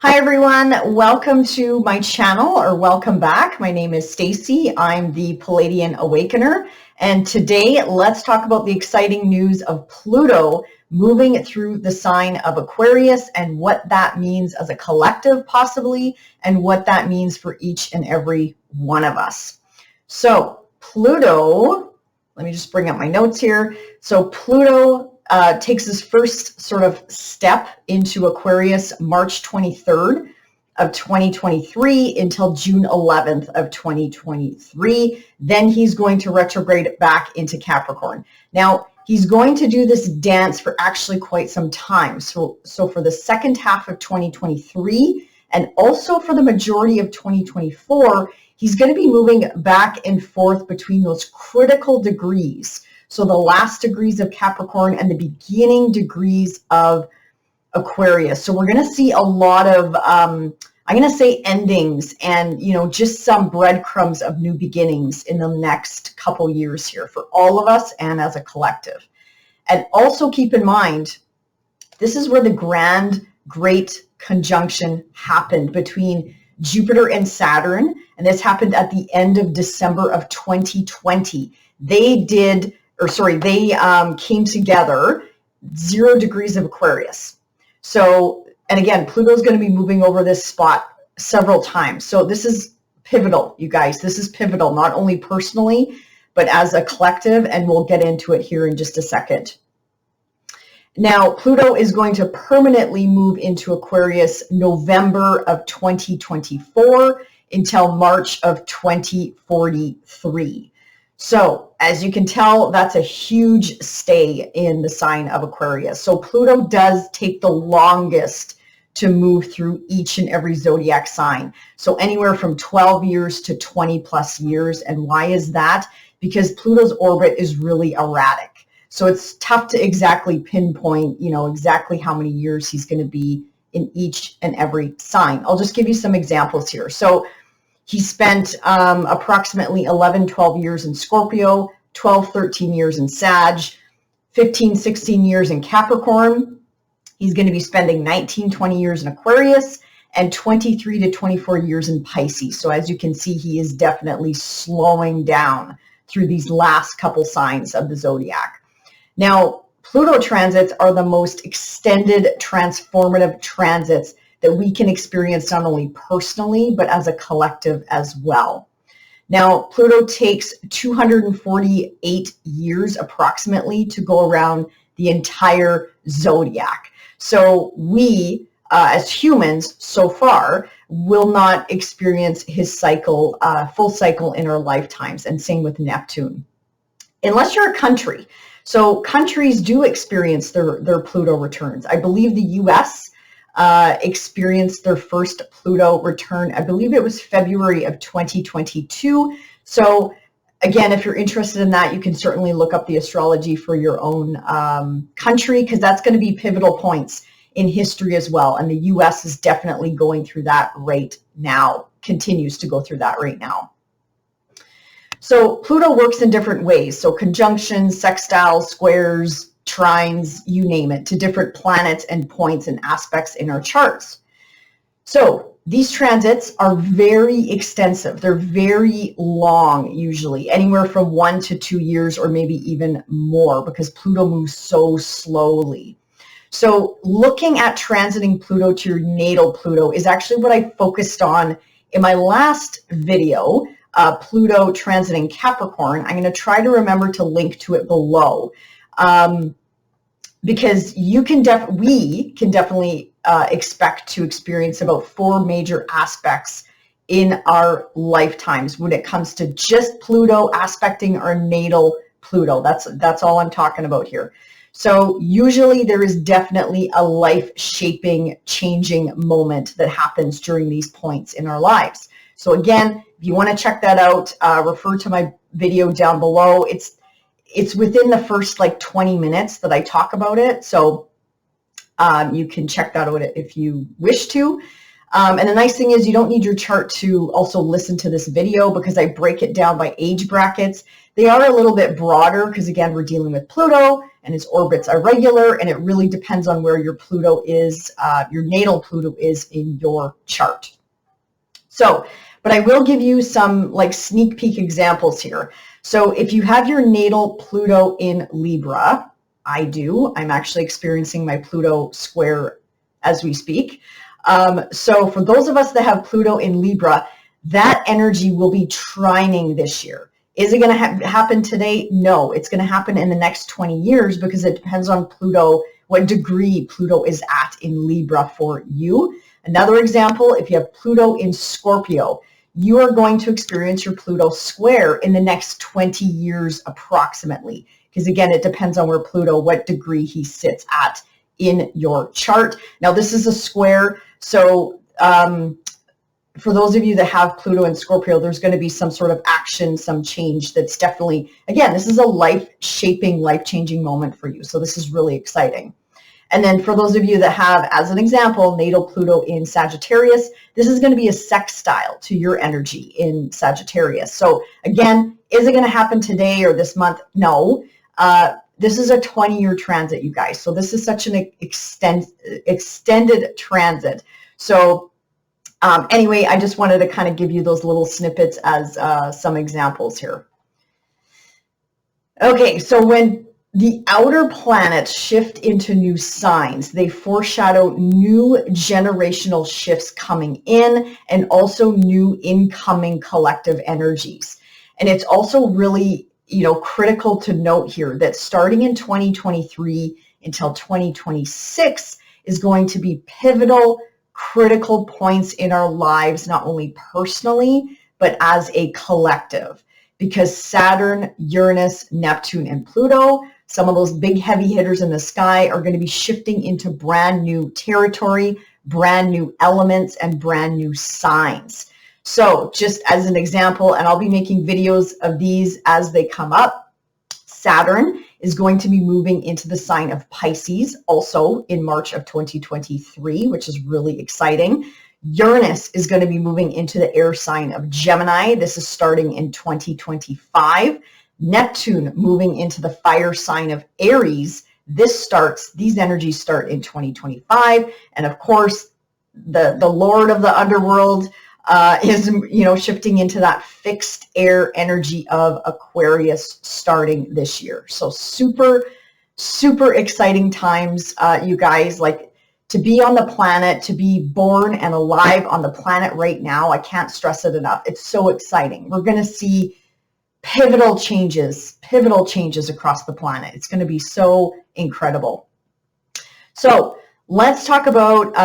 Hi everyone, welcome to my channel, or welcome back. My name is Stacy. I'm the Palladian Awakener, and today let's talk about the exciting news of Pluto moving through the sign of Aquarius and what that means as a collective possibly, and what that means for each and every one of us. So Pluto, let me just bring up my notes here. So Pluto takes his first sort of step into Aquarius March 23rd of 2023 until June 11th of 2023. Then he's going to retrograde back into Capricorn. Now, he's going to do this dance for actually quite some time. So for the second half of 2023 and also for the majority of 2024, he's going to be moving back and forth between those critical degrees. So the last degrees of Capricorn and the beginning degrees of Aquarius. So we're going to see a lot of, I'm going to say endings and, just some breadcrumbs of new beginnings in the next couple years here for all of us and as a collective. And also keep in mind, this is where the great conjunction happened between Jupiter and Saturn. And this happened at the end of December of 2020. They came together 0 degrees of Aquarius. So, and again, Pluto's going to be moving over this spot several times. So this is pivotal, you guys. This is pivotal, not only personally, but as a collective, and we'll get into it here in just a second. Now, Pluto is going to permanently move into Aquarius November of 2024 until March of 2043. So as you can tell, that's a huge stay in the sign of Aquarius. So Pluto does take the longest to move through each and every zodiac sign. So anywhere from 12 years to 20 plus years. And why is that? Because Pluto's orbit is really erratic. So it's tough to exactly pinpoint, exactly how many years he's going to be in each and every sign. I'll just give you some examples here. So he spent approximately 11, 12 years in Scorpio, 12, 13 years in Sag, 15, 16 years in Capricorn. He's going to be spending 19, 20 years in Aquarius and 23 to 24 years in Pisces. So as you can see, he is definitely slowing down through these last couple signs of the zodiac. Now, Pluto transits are the most extended transformative transits that we can experience not only personally, but as a collective as well. Now, Pluto takes 248 years approximately to go around the entire zodiac. So we, as humans so far, will not experience his cycle, full cycle in our lifetimes, and same with Neptune. Unless you're a country. So countries do experience their Pluto returns. I believe the US experienced their first Pluto return. I believe it was February of 2022. So again, if you're interested in that, you can certainly look up the astrology for your own country, because that's going to be pivotal points in history as well. And the US is definitely going through that right now, continues to go through that right now. So Pluto works in different ways. So conjunctions, sextiles, squares, trines, you name it, to different planets and points and aspects in our charts. So these transits are very extensive. They're very long, usually anywhere from 1 to 2 years, or maybe even more, because Pluto moves so slowly. So looking at transiting Pluto to your natal Pluto is actually what I focused on in my last video, Pluto transiting Capricorn. I'm going to try to remember to link to it below. Because we can definitely expect to experience about 4 major aspects in our lifetimes when it comes to just Pluto aspecting our natal Pluto. That's all I'm talking about here. So usually there is definitely a life-shaping, changing moment that happens during these points in our lives. So again, if you want to check that out, refer to my video down below. It's within the first 20 minutes that I talk about it. So you can check that out if you wish to. And the nice thing is you don't need your chart to also listen to this video because I break it down by age brackets. They are a little bit broader because, again, we're dealing with Pluto and its orbits are regular, and it really depends on where your Pluto is, your natal Pluto is in your chart. So, but I will give you some like sneak peek examples here. So if you have your natal Pluto in Libra, I do. I'm actually experiencing my Pluto square as we speak. So for those of us that have Pluto in Libra, that energy will be trining this year. Is it going to happen today? No, it's going to happen in the next 20 years because it depends on Pluto, what degree Pluto is at in Libra for you. Another example, if you have Pluto in Scorpio, you are going to experience your Pluto square in the next 20 years approximately. Because again, it depends on where Pluto, what degree he sits at in your chart. Now, this is a square, so for those of you that have Pluto and Scorpio, there's going to be some sort of action, some change that's definitely, again, this is a life-shaping, life-changing moment for you. So this is really exciting. And then for those of you that have, as an example, natal Pluto in Sagittarius, this is going to be a sextile to your energy in Sagittarius. So again, is it going to happen today or this month? No. This is a 20-year transit, you guys. So this is such an extended transit. So anyway, I just wanted to kind of give you those little snippets as some examples here. Okay, so when the outer planets shift into new signs, they foreshadow new generational shifts coming in and also new incoming collective energies. And it's also really, critical to note here that starting in 2023 until 2026 is going to be pivotal, critical points in our lives, not only personally, but as a collective. Because Saturn, Uranus, Neptune, and Pluto, some of those big heavy hitters in the sky, are going to be shifting into brand new territory, brand new elements, and brand new signs. So just as an example, and I'll be making videos of these as they come up, Saturn is going to be moving into the sign of Pisces also in March of 2023, which is really exciting. Uranus is going to be moving into the air sign of Gemini. This is starting in 2025. Neptune moving into the fire sign of Aries. These energies start in 2025. And of course, the Lord of the underworld is, shifting into that fixed air energy of Aquarius starting this year. So super, super exciting times, you guys. Like, to be on the planet, to be born and alive on the planet right now, I can't stress it enough. It's so exciting. We're going to see pivotal changes across the planet. It's going to be so incredible. So let's talk about,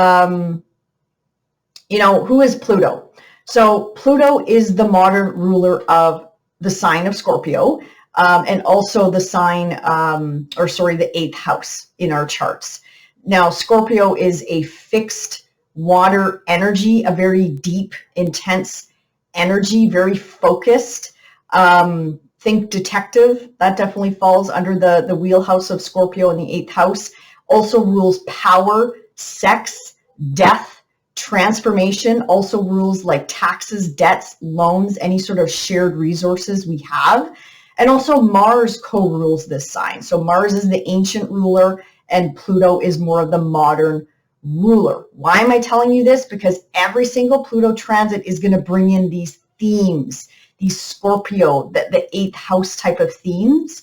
who is Pluto? So Pluto is the modern ruler of the sign of Scorpio, and also the sign, the 8th house in our charts. Now, Scorpio is a fixed water energy, a very deep, intense energy, very focused. Think detective. That definitely falls under the wheelhouse of Scorpio in the 8th house. Also rules power, sex, death, transformation. Also rules like taxes, debts, loans, any sort of shared resources we have. And also Mars co-rules this sign. So Mars is the ancient ruler and Pluto is more of the modern ruler. Why am I telling you this? Because every single Pluto transit is going to bring in these themes, these Scorpio, the 8th house type of themes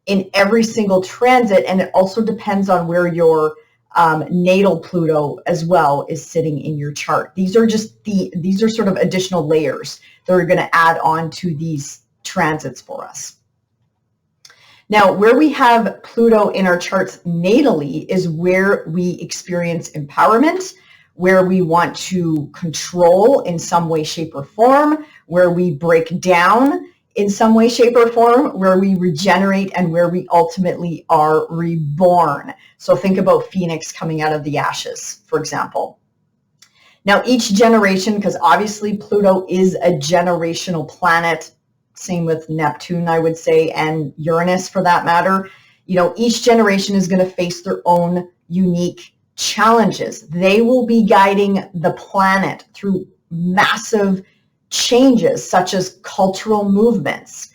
in every single transit. And it also depends on where your natal Pluto as well is sitting in your chart. These are sort of additional layers that are going to add on to these transits for us. Now, where we have Pluto in our charts natally is where we experience empowerment, where we want to control in some way, shape, or form, where we break down in some way, shape, or form, where we regenerate, and where we ultimately are reborn. So think about Phoenix coming out of the ashes, for example. Now, each generation, because obviously Pluto is a generational planet, same with Neptune, I would say, and Uranus for that matter, each generation is going to face their own unique challenges. They will be guiding the planet through massive changes such as cultural movements,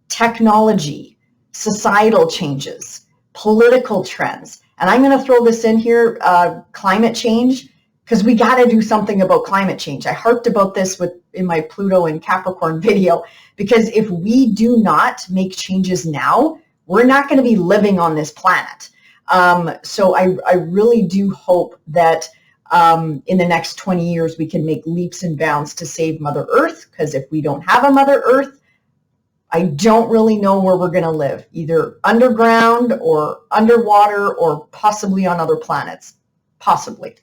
technology, societal changes, political trends. And I'm going to throw this in here, climate change, because we got to do something about climate change. I harped about this in my Pluto and Capricorn video, because if we do not make changes now, we're not going to be living on this planet. So I really do hope that in the next 20 years, we can make leaps and bounds to save Mother Earth, because if we don't have a Mother Earth, I don't really know where we're going to live, either underground or underwater or possibly on other planets, possibly.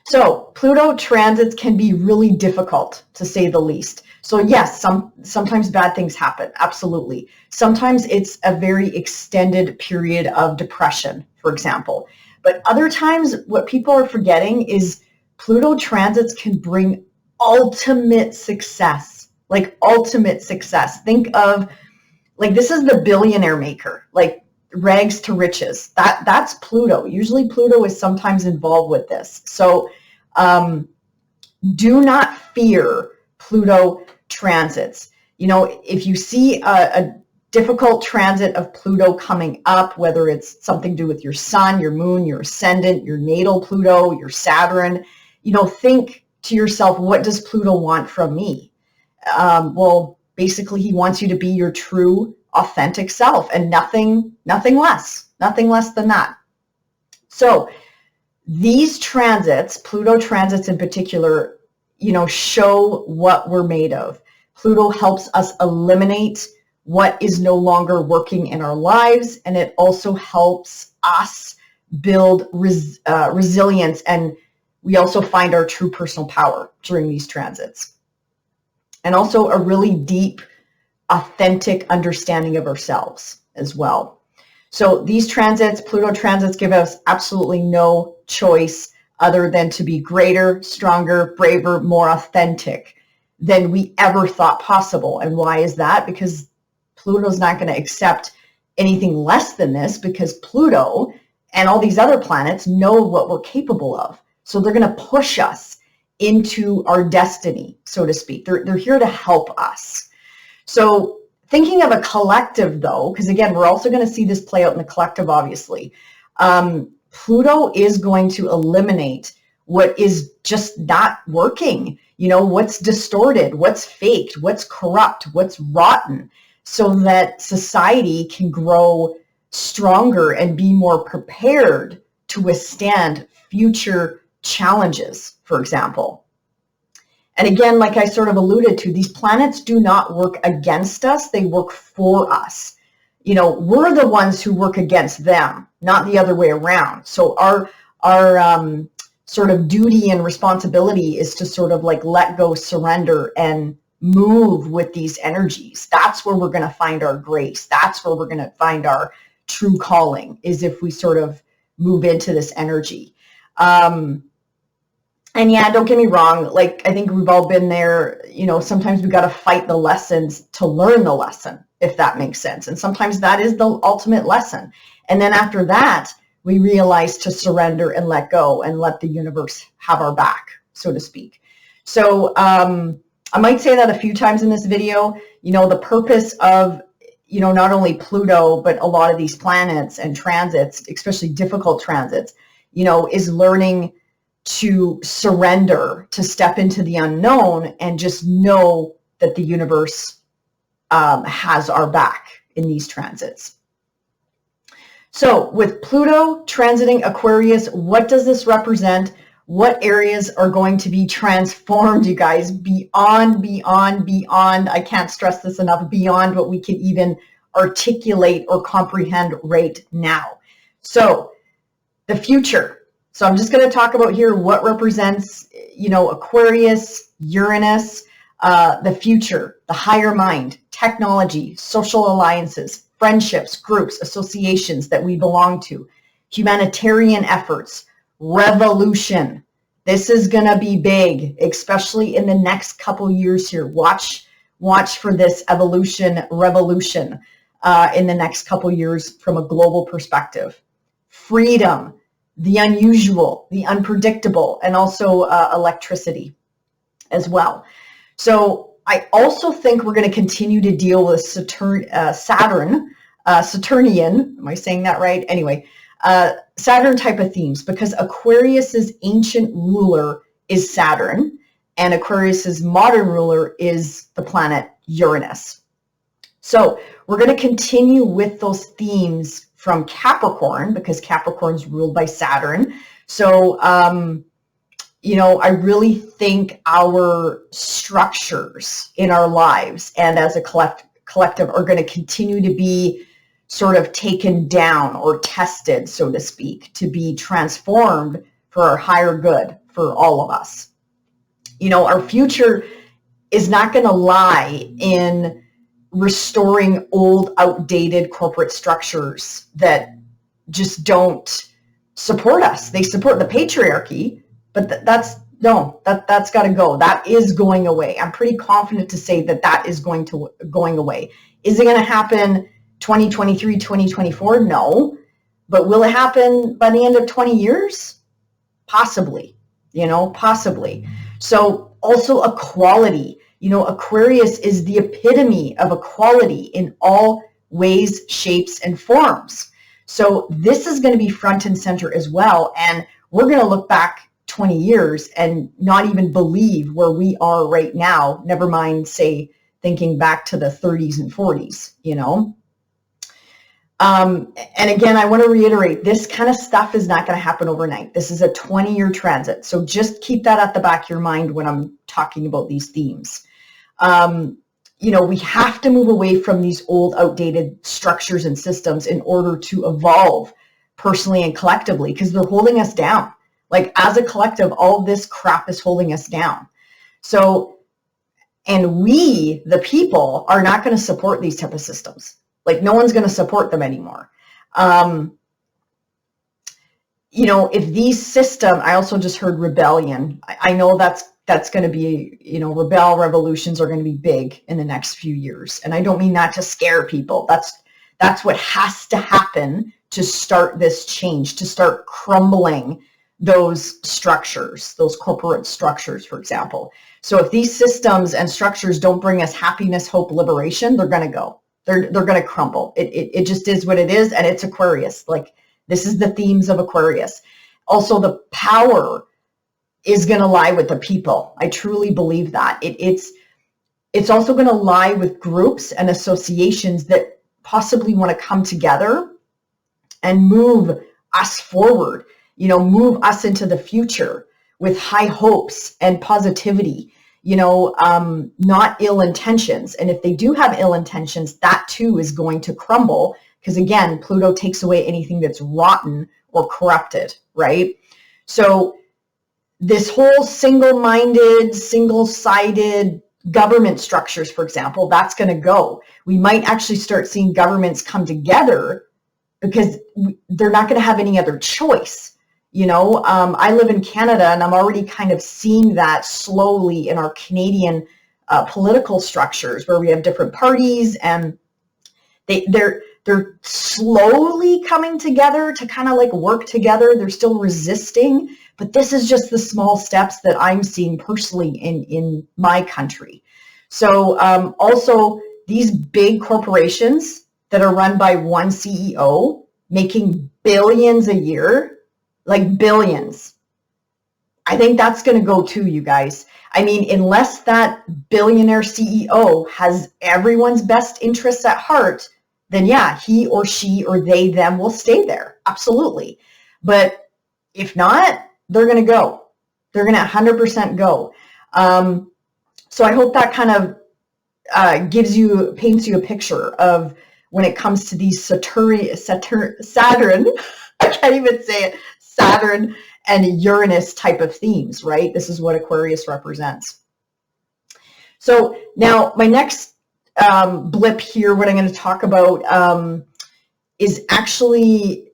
So Pluto transits can be really difficult, to say the least. So yes, sometimes bad things happen, absolutely. Sometimes it's a very extended period of depression, for example. But other times, what people are forgetting is Pluto transits can bring ultimate success. Like ultimate success. Think of, like, this is the billionaire maker, like rags to riches. That's Pluto. Usually Pluto is sometimes involved with this. So do not fear Pluto transits. You know, if you see a difficult transit of Pluto coming up, whether it's something to do with your sun, your moon, your ascendant, your natal Pluto, your Saturn, you know, think to yourself, what does Pluto want from me? Well, basically, he wants you to be your true, authentic self, and nothing less than that. So these transits, Pluto transits in particular, you know, show what we're made of. Pluto helps us eliminate what is no longer working in our lives, and it also helps us build resilience, and we also find our true personal power during these transits. And also a really deep, authentic understanding of ourselves as well. So these transits, Pluto transits, give us absolutely no choice other than to be greater, stronger, braver, more authentic than we ever thought possible. And why is that? Because Pluto's not going to accept anything less than this, because Pluto and all these other planets know what we're capable of. So they're going to push us into our destiny, so to speak. They're here to help us. So thinking of a collective, though, because again, we're also going to see this play out in the collective, obviously. Pluto is going to eliminate what is just not working, you know, what's distorted, what's faked, what's corrupt, what's rotten, so that society can grow stronger and be more prepared to withstand future challenges, for example. And again, like I sort of alluded to, these planets do not work against us, they work for us. You know, we're the ones who work against them, not the other way around. So our sort of duty and responsibility is to sort of like let go, surrender, and move with these energies. That's where we're going to find our grace. That's where we're going to find our true calling, is if we sort of move into this energy. And yeah, don't get me wrong, like I think we've all been there, you know, sometimes we got to fight the lessons to learn the lesson, if that makes sense. And sometimes that is the ultimate lesson. And then after that, we realize to surrender and let go and let the universe have our back, so to speak. So I might say that a few times in this video. You know, the purpose of, you know, not only Pluto, but a lot of these planets and transits, especially difficult transits, you know, is learning to surrender, to step into the unknown and just know that the universe has our back in these transits. So with Pluto transiting Aquarius, what does this represent? What areas are going to be transformed, you guys? Beyond. I can't stress this enough, beyond what we can even articulate or comprehend right now. So the future. So I'm just going to talk about here what represents, you know, Aquarius, Uranus, the future, the higher mind, technology, social alliances, friendships, groups, associations that we belong to, humanitarian efforts, revolution. This is going to be big, especially in the next couple years here. Watch for this revolution in the next couple years from a global perspective. Freedom. the unusual, the unpredictable, and also electricity as well. So I also think we're going to continue to deal with Saturnian, am I saying that right? Anyway, Saturn type of themes, because Aquarius's ancient ruler is Saturn, and Aquarius's modern ruler is the planet Uranus. So we're going to continue with those themes from Capricorn, because Capricorn's ruled by Saturn. So, you know, I really think our structures in our lives and as a collective are going to continue to be sort of taken down or tested, so to speak, to be transformed for our higher good for all of us. You know, our future is not going to lie in restoring old, outdated corporate structures that just don't support us. They support the patriarchy, but that's got to go. That is going away. I'm pretty confident to say that is going away. Is it going to happen 2023, 2024? No. But will it happen by the end of 20 years? Possibly, you know, possibly. So also equality. You know, Aquarius is the epitome of equality in all ways, shapes, and forms. So this is going to be front and center as well. And we're going to look back 20 years and not even believe where we are right now, never mind, say, thinking back to the 30s and 40s, you know. And again, I want to reiterate, this kind of stuff is not going to happen overnight. This is a 20-year transit. So just keep that at the back of your mind when I'm talking about these themes. You know, we have to move away from these old, outdated structures and systems in order to evolve personally and collectively, because they're holding us down. Like, as a collective, all this crap is holding us down. So, and we, the people, are not going to support these type of systems. Like, no one's going to support them anymore. You know, if these I also just heard rebellion. I know that's going to be, you know, revolutions are going to be big in the next few years. And I don't mean that to scare people. That's what has to happen to start this change, to start crumbling those structures, those corporate structures, for example. So if these systems and structures don't bring us happiness, hope, liberation, they're going to go. They're going to crumble. It just is what it is, and it's Aquarius. Like, this is the themes of Aquarius. Also, the power is going to lie with the people. I truly believe that. It's also going to lie with groups and associations that possibly want to come together and move us forward, you know, move us into the future with high hopes and positivity. You know, not ill intentions. And if they do have ill intentions, that too is going to crumble, because again, Pluto takes away anything that's rotten or corrupted, right? So this whole single-minded, single-sided government structures, for example, that's going to go. We might actually start seeing governments come together because they're not going to have any other choice. You know, I live in Canada, and I'm already kind of seeing that slowly in our Canadian political structures, where we have different parties, and they're slowly coming together to kind of like work together. They're still resisting, but this is just the small steps that I'm seeing personally in my country. So also these big corporations that are run by one CEO making billions a year, like billions. I think that's going to go too, you guys. I mean, unless that billionaire CEO has everyone's best interests at heart, then yeah, he or she or they, them will stay there. Absolutely. But if not, they're going to go. They're going to 100% go. So I hope that kind of paints you a picture of when it comes to these Saturn, I can't even say it, Saturn and Uranus type of themes, right? This is what Aquarius represents. So now my next blip here, what I'm going to talk about is actually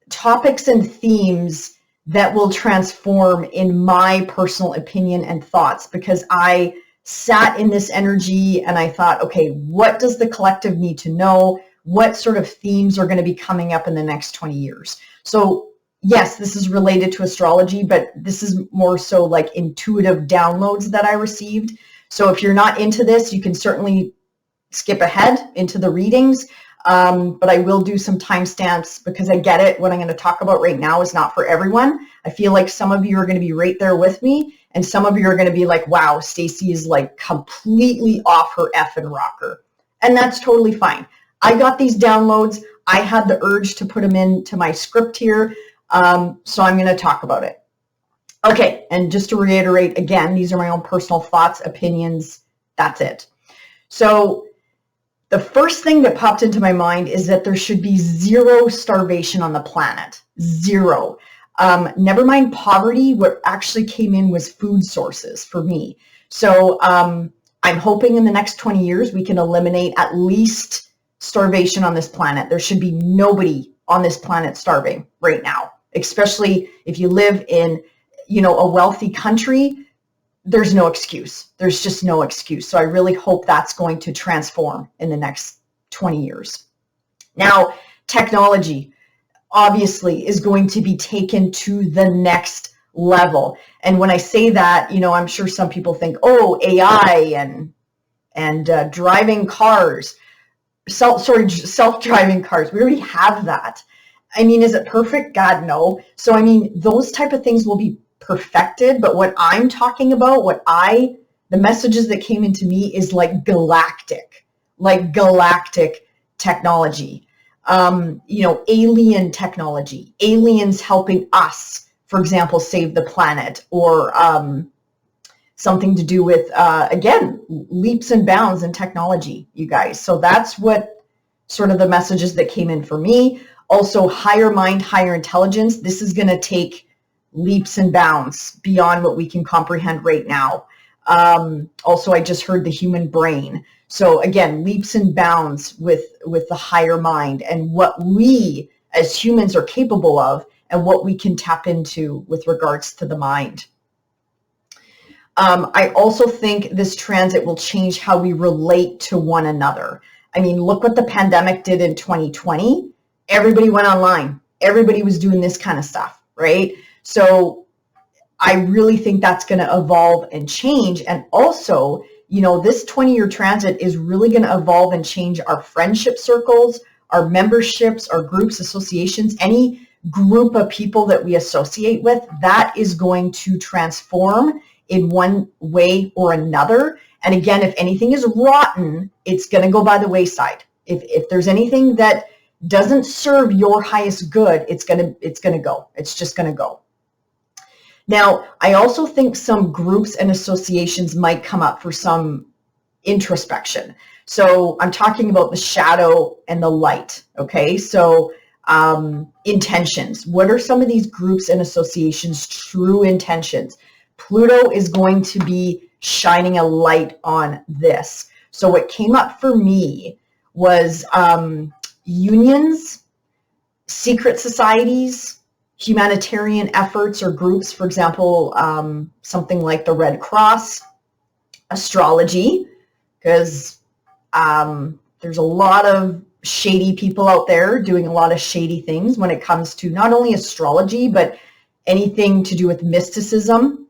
topics and themes that will transform, in my personal opinion and thoughts, because I sat in this energy and I thought, okay, what does the collective need to know? What sort of themes are going to be coming up in the next 20 years? So yes, this is related to astrology, but this is more so like intuitive downloads that I received. So if you're not into this, you can certainly skip ahead into the readings. But I will do some timestamps because I get it. What I'm going to talk about right now is not for everyone. I feel like some of you are going to be right there with me, and some of you are going to be like, wow, Stacey is like completely off her effing rocker. And that's totally fine. I got these downloads. I had the urge to put them into my script here. So I'm going to talk about it. Okay. And just to reiterate again, these are my own personal thoughts, opinions. That's it. So the first thing that popped into my mind is that there should be zero starvation on the planet. Zero. Never mind poverty. What actually came in was food sources for me. So I'm hoping in the next 20 years we can eliminate at least starvation on this planet. There should be nobody on this planet starving right now, especially if you live in, a wealthy country. There's no excuse. There's just no excuse. So I really hope that's going to transform in the next 20 years. Now, technology obviously is going to be taken to the next level. And when I say that, I'm sure some people think, oh, AI and driving cars, self-driving cars. We already have that. I mean, is it perfect? God, no. So, I mean, those type of things will be perfected, but what I'm talking about, the messages that came into me is like galactic technology, alien technology, aliens helping us, for example, save the planet, or something to do with, again, leaps and bounds in technology, you guys. So that's what sort of the messages that came in for me. Also, higher mind, higher intelligence. This is going to take leaps and bounds beyond what we can comprehend right now. Also, I just heard the human brain. So again, leaps and bounds with the higher mind and what we as humans are capable of and what we can tap into with regards to the mind. I also think this transit will change how we relate to one another. I mean, look what the pandemic did in 2020. Everybody went online. Everybody was doing this kind of stuff, right? So I really think that's going to evolve and change. And also, this 20-year transit is really going to evolve and change our friendship circles, our memberships, our groups, associations, any group of people that we associate with. That is going to transform in one way or another. And again, if anything is rotten, it's going to go by the wayside. If there's anything that doesn't serve your highest good, it's going to go. It's just going to go. Now, I also think some groups and associations might come up for some introspection. So I'm talking about the shadow and the light. Okay. So intentions. What are some of these groups and associations' true intentions? Pluto is going to be shining a light on this. So what came up for me was unions, secret societies, humanitarian efforts or groups, for example, something like the Red Cross, astrology, because there's a lot of shady people out there doing a lot of shady things when it comes to not only astrology, but anything to do with mysticism.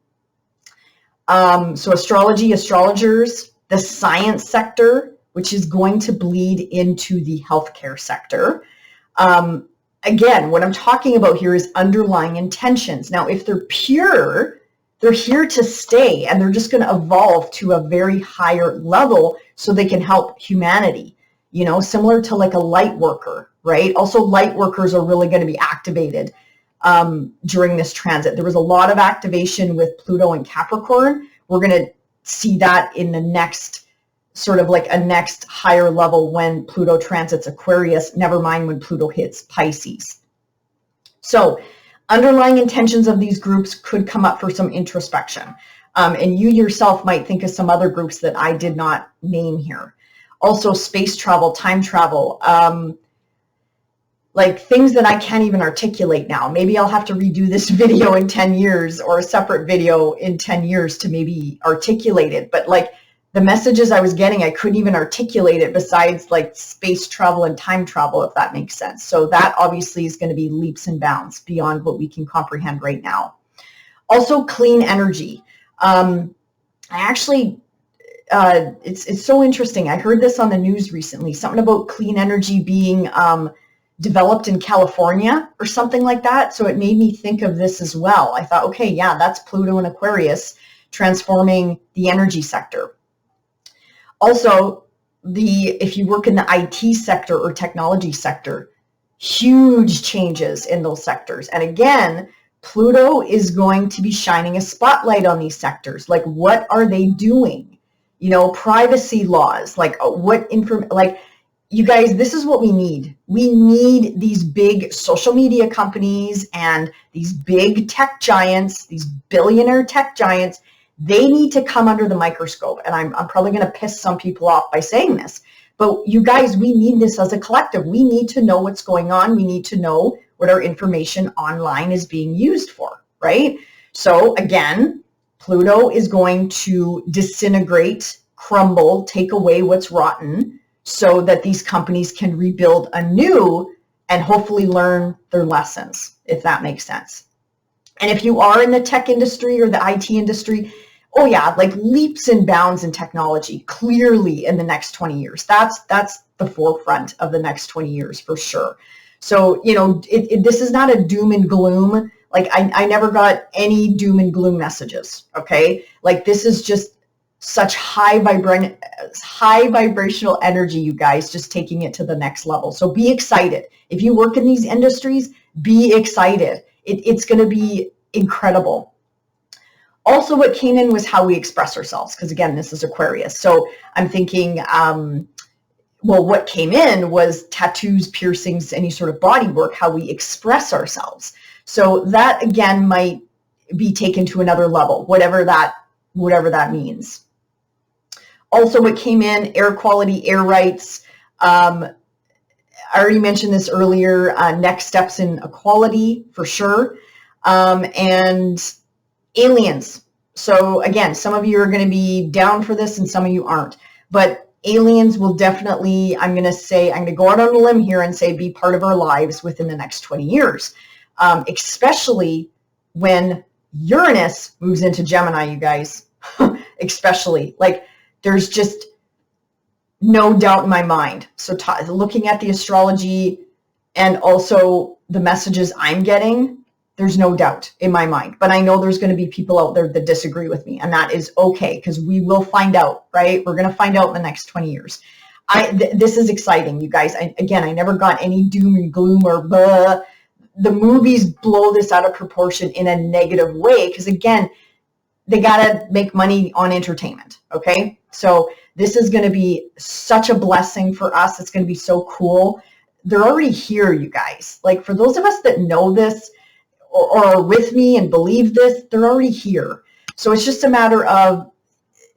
So astrology, astrologers, the science sector, which is going to bleed into the healthcare sector. Again, what I'm talking about here is underlying intentions. Now, if they're pure, they're here to stay, and they're just going to evolve to a very higher level so they can help humanity, similar to like a light worker, right? Also, light workers are really going to be activated during this transit. There was a lot of activation with Pluto and Capricorn. We're going to see that in the next sort of like a next higher level when Pluto transits Aquarius, never mind when Pluto hits Pisces. So underlying intentions of these groups could come up for some introspection. And you yourself might think of some other groups that I did not name here. Also space travel, time travel, like things that I can't even articulate now. Maybe I'll have to redo this video in 10 years or a separate video in 10 years to maybe articulate it. But like the messages I was getting, I couldn't even articulate it besides like space travel and time travel, if that makes sense. So that obviously is going to be leaps and bounds beyond what we can comprehend right now. Also, clean energy. I actually, it's so interesting. I heard this on the news recently, something about clean energy being developed in California or something like that. So it made me think of this as well. I thought, okay, yeah, that's Pluto and Aquarius transforming the energy sector. Also, if you work in the IT sector or technology sector, huge changes in those sectors. And again, Pluto is going to be shining a spotlight on these sectors. Like, what are they doing? You know, privacy laws, like you guys, this is what we need. We need these big social media companies and these big tech giants, these billionaire tech giants. They need to come under the microscope. And I'm probably going to piss some people off by saying this, but you guys, we need this as a collective. We need to know what's going on. We need to know what our information online is being used for, right? So again, Pluto is going to disintegrate, crumble, take away what's rotten so that these companies can rebuild anew and hopefully learn their lessons, if that makes sense. And if you are in the tech industry or the IT industry, oh yeah, like leaps and bounds in technology, clearly in the next 20 years. That's the forefront of the next 20 years for sure. So, you know, this is not a doom and gloom. Like I never got any doom and gloom messages, okay? Like this is just such high vibrational energy, you guys, just taking it to the next level. So be excited. If you work in these industries, be excited. It's going to be incredible. Also, what came in was how we express ourselves, because again, this is Aquarius. So I'm thinking, well, what came in was tattoos, piercings, any sort of body work, how we express ourselves. So that again might be taken to another level, whatever that means. Also, what came in, air quality, air rights. I already mentioned this earlier, next steps in equality for sure. And aliens. So again, some of you are going to be down for this and some of you aren't. But aliens will definitely, I'm going to go out on a limb here and say be part of our lives within the next 20 years. Especially when Uranus moves into Gemini, you guys. Especially. Like, there's just no doubt in my mind. So looking at the astrology and also the messages I'm getting, there's no doubt in my mind. But I know there's going to be people out there that disagree with me, and that is okay, because we will find out, right? We're going to find out in the next 20 years. This is exciting, you guys. I never got any doom and gloom or blah. The movies blow this out of proportion in a negative way, because again, they got to make money on entertainment, okay? So this is going to be such a blessing for us. It's going to be so cool. They're already here, you guys. Like, for those of us that know this or are with me and believe this, they're already here. So it's just a matter of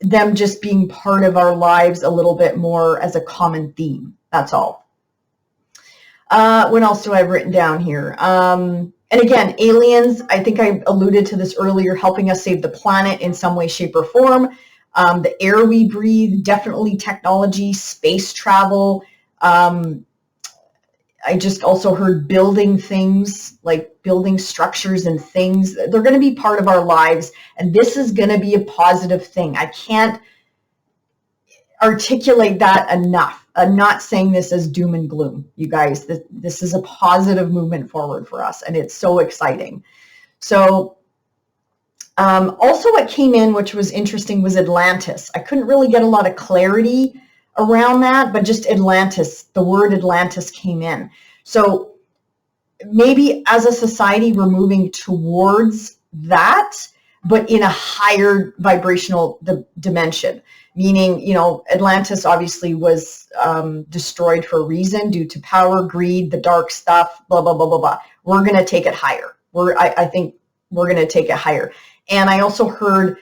them just being part of our lives a little bit more as a common theme. That's all. What else do I have written down here? And again, aliens, I think I alluded to this earlier, helping us save the planet in some way, shape, or form. The air we breathe, definitely technology, space travel. I just also heard building things, like building structures and things. They're going to be part of our lives, and this is going to be a positive thing. I can't articulate that enough. I'm not saying this as doom and gloom, you guys. This is a positive movement forward for us, and it's so exciting. So also what came in, which was interesting, was Atlantis. I couldn't really get a lot of clarity around that, but just Atlantis, the word Atlantis came in. So maybe as a society, we're moving towards that, but in a higher vibrational dimension, meaning, you know, Atlantis obviously was destroyed for a reason due to power, greed, the dark stuff, blah, blah, blah, blah, blah. We're going to take it higher. I think we're going to take it higher. And I also heard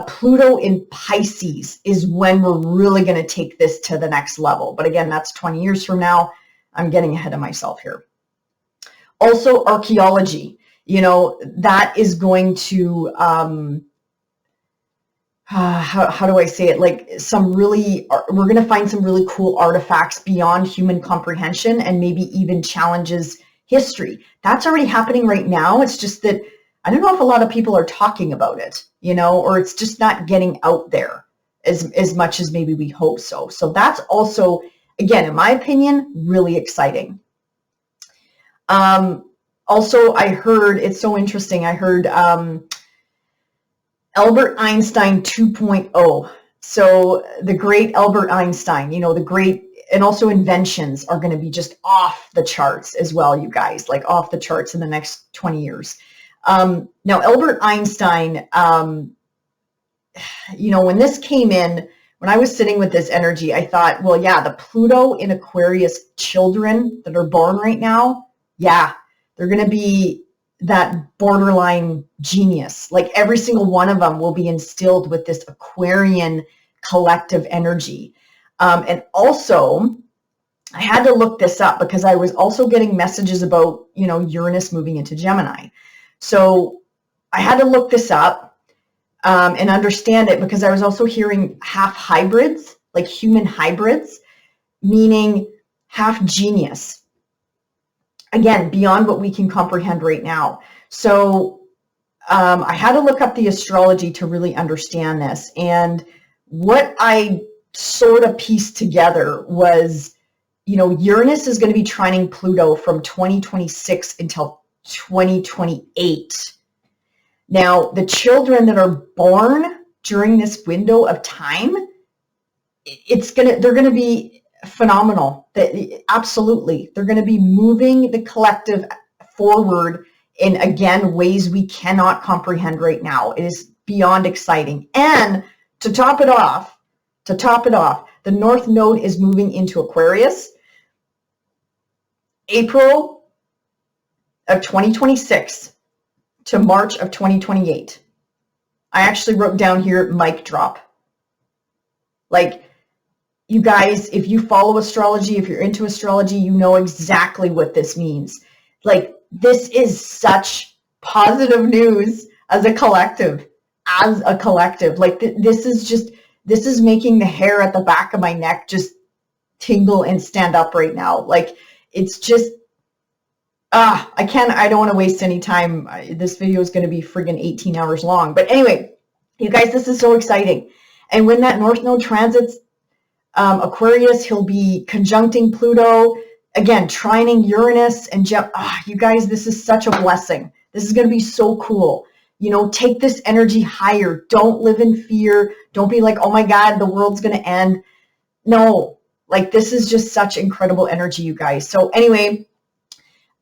Pluto in Pisces is when we're really going to take this to the next level. But again, that's 20 years from now. I'm getting ahead of myself here. Also, archaeology, you know, that is going to how do I say it? Like we're going to find some really cool artifacts beyond human comprehension and maybe even challenges history. That's already happening right now. It's just that I don't know if a lot of people are talking about it, or it's just not getting out there as much as maybe we hope so. So that's also, again, in my opinion, really exciting. Also, I heard, it's so interesting, I heard Albert Einstein 2.0. So the great Albert Einstein, the great, and also inventions are going to be just off the charts as well, you guys, like off the charts in the next 20 years. Now, Albert Einstein, when this came in, when I was sitting with this energy, I thought, well, yeah, the Pluto in Aquarius children that are born right now, yeah, they're going to be that borderline genius. Like every single one of them will be instilled with this Aquarian collective energy. And also, I had to look this up because I was also getting messages about, Uranus moving into Gemini. So I had to look this up and understand it because I was also hearing half hybrids, like human hybrids, meaning half genius. Again, beyond what we can comprehend right now. So I had to look up the astrology to really understand this. And what I sort of pieced together was, Uranus is going to be trining Pluto from 2026 until 2028. Now, the children that are born during this window of time, they're going to be phenomenal. Absolutely. They're going to be moving the collective forward in, again, ways we cannot comprehend right now. It is beyond exciting. And to top it off, the North Node is moving into Aquarius. April of 2026 to March of 2028. I actually wrote down here, mic drop. Like, you guys, if you follow astrology, if you're into astrology, you know exactly what this means. Like, this is such positive news as a collective. Like, this is making the hair at the back of my neck just tingle and stand up right now. Like, it's just, I don't want to waste any time. This video is going to be friggin' 18 hours long. But anyway, you guys, this is so exciting. And when that North Node transits Aquarius, he'll be conjuncting Pluto, again, trining Uranus and you guys, this is such a blessing. This is going to be so cool. Take this energy higher. Don't live in fear. Don't be like, oh my God, the world's going to end. No, like this is just such incredible energy, you guys. So anyway,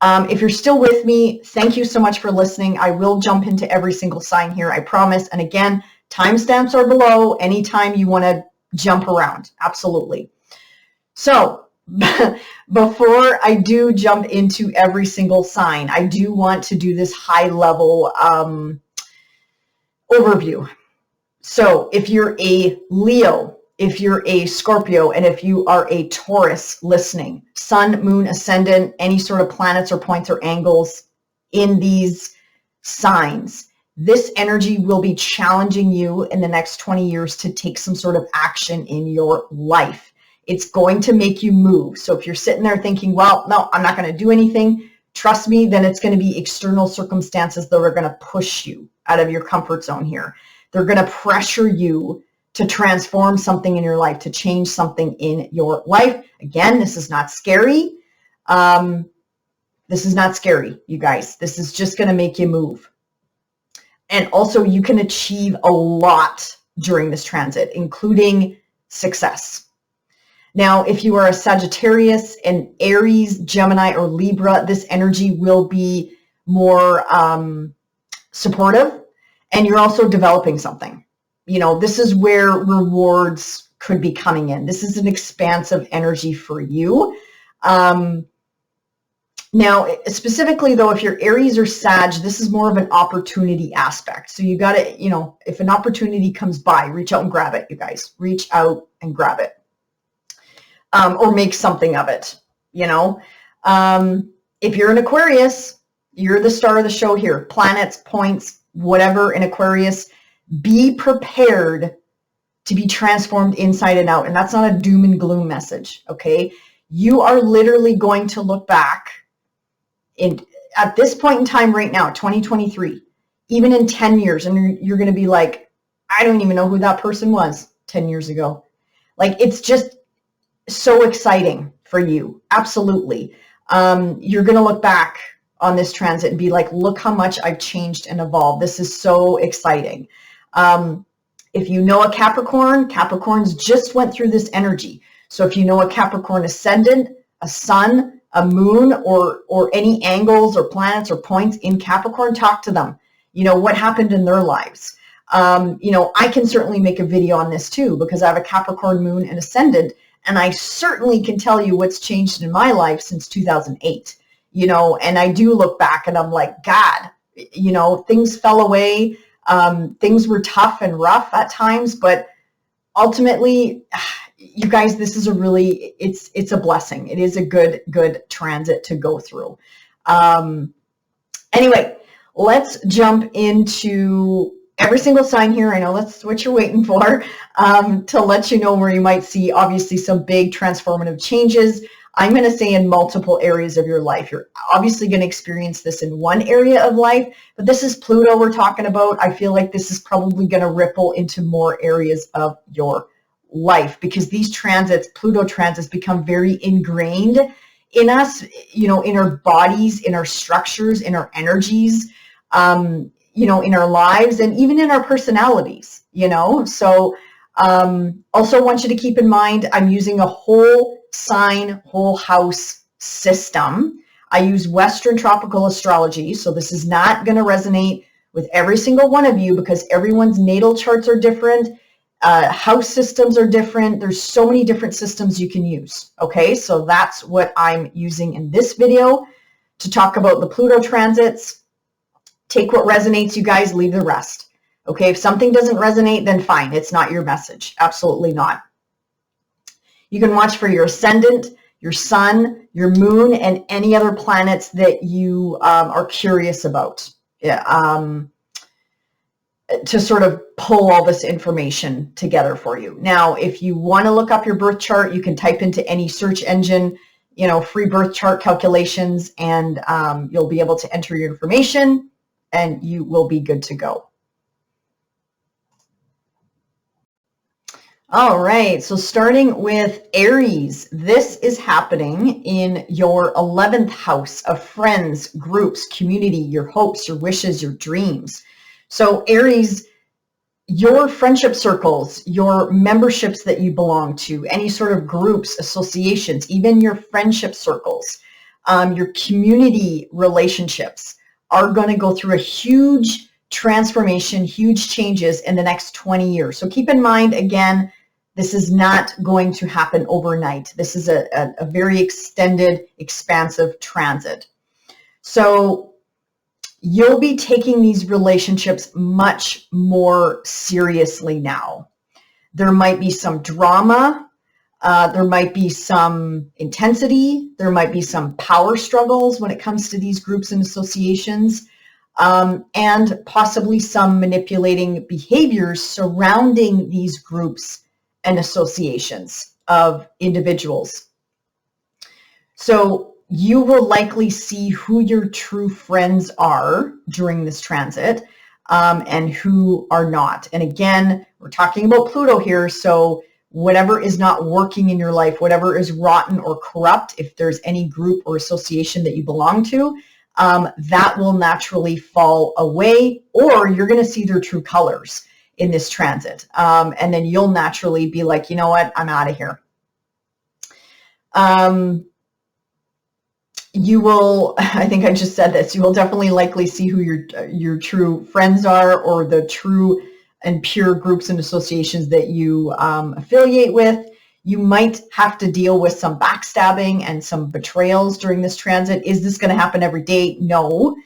if you're still with me, thank you so much for listening. I will jump into every single sign here, I promise. And again, timestamps are below anytime you want to jump around. Absolutely. So before I do jump into every single sign, I do want to do this high level overview. So if you're a Leo, if you're a Scorpio, and if you are a Taurus listening, sun, moon, ascendant, any sort of planets or points or angles in these signs, this energy will be challenging you in the next 20 years to take some sort of action in your life. It's going to make you move. So if you're sitting there thinking, well, no, I'm not going to do anything, trust me, then it's going to be external circumstances that are going to push you out of your comfort zone here. They're going to pressure you to transform something in your life, to change something in your life. Again, this is not scary. This is not scary, you guys. This is just going to make you move. And also you can achieve a lot during this transit, including success. Now, if you are a Sagittarius, an Aries, Gemini, or Libra, this energy will be more supportive, and you're also developing something. This is where rewards could be coming in. This is an expansive energy for you. Now, specifically though, if you're Aries or Sag, this is more of an opportunity aspect. So you got to, if an opportunity comes by, reach out and grab it, you guys. Reach out and grab it. Or make something of it, If you're an Aquarius, you're the star of the show here. Planets, points, whatever in Aquarius. Be prepared to be transformed inside and out. And that's not a doom and gloom message, okay? You are literally going to look back at this point in time right now, 2023, even in 10 years, and you're going to be like, I don't even know who that person was 10 years ago. Like, it's just so exciting for you. Absolutely. You're going to look back on this transit and be like, look how much I've changed and evolved. This is so exciting. If you know a Capricorn, Capricorns just went through this energy. So if you know a Capricorn ascendant, a sun, a moon, or any angles or planets or points in Capricorn, talk to them. You know, what happened in their lives. You know, I can certainly make a video on this too, because I have a Capricorn moon and ascendant, and I certainly can tell you what's changed in my life since 2008, you know, and I do look back and I'm like, God, you know, things fell away. Things were tough and rough at times, but ultimately, you guys, this is a really, it's a blessing. It is a good transit to go through. Anyway, let's jump into every single sign here. I know that's what you're waiting for, to let you know where you might see obviously some big transformative changes. I'm going to say in multiple areas of your life. You're obviously going to experience this in one area of life, but this is Pluto we're talking about. I feel like this is probably going to ripple into more areas of your life, because these transits, Pluto transits, become very ingrained in us, you know, in our bodies, in our structures, in our energies, you know, in our lives, and even in our personalities, you know. So also want you to keep in mind, I'm using a whole sign, whole house system. I use Western tropical astrology, so this is not going to resonate with every single one of you, because everyone's natal charts are different, house systems are different. There's so many different systems you can use. Okay, so that's what I'm using in this video to talk about the Pluto transits. Take what resonates, you guys, leave the rest. Okay, if something doesn't resonate, then fine, it's not your message. Absolutely not. You can watch for your ascendant, your sun, your moon, and any other planets that you are curious about, to sort of pull all this information together for you. Now, if you want to look up your birth chart, you can type into any search engine, you know, free birth chart calculations, and you'll be able to enter your information and you will be good to go. All right, so starting with Aries, this is happening in your 11th house of friends, groups, community, your hopes, your wishes, your dreams. So Aries, your friendship circles, your memberships that you belong to, any sort of groups, associations, even your friendship circles, your community relationships are going to go through a huge transformation, huge changes in the next 20 years. So keep in mind, again, this is not going to happen overnight. This is a very extended, expansive transit. So you'll be taking these relationships much more seriously now. There might be some drama. There might be some intensity. There might be some power struggles when it comes to these groups and associations, and possibly some manipulating behaviors surrounding these groups and associations of individuals. So you will likely see who your true friends are during this transit, and who are not. And again, we're talking about Pluto here, so whatever is not working in your life, whatever is rotten or corrupt, if there's any group or association that you belong to, that will naturally fall away, or you're going to see their true colors in this transit. And then you'll naturally be like, you know what, I'm out of here. You will, I think I just said this, you will definitely likely see who your true friends are, or the true and pure groups and associations that you affiliate with. You might have to deal with some backstabbing and some betrayals during this transit. Is this going to happen every day? No.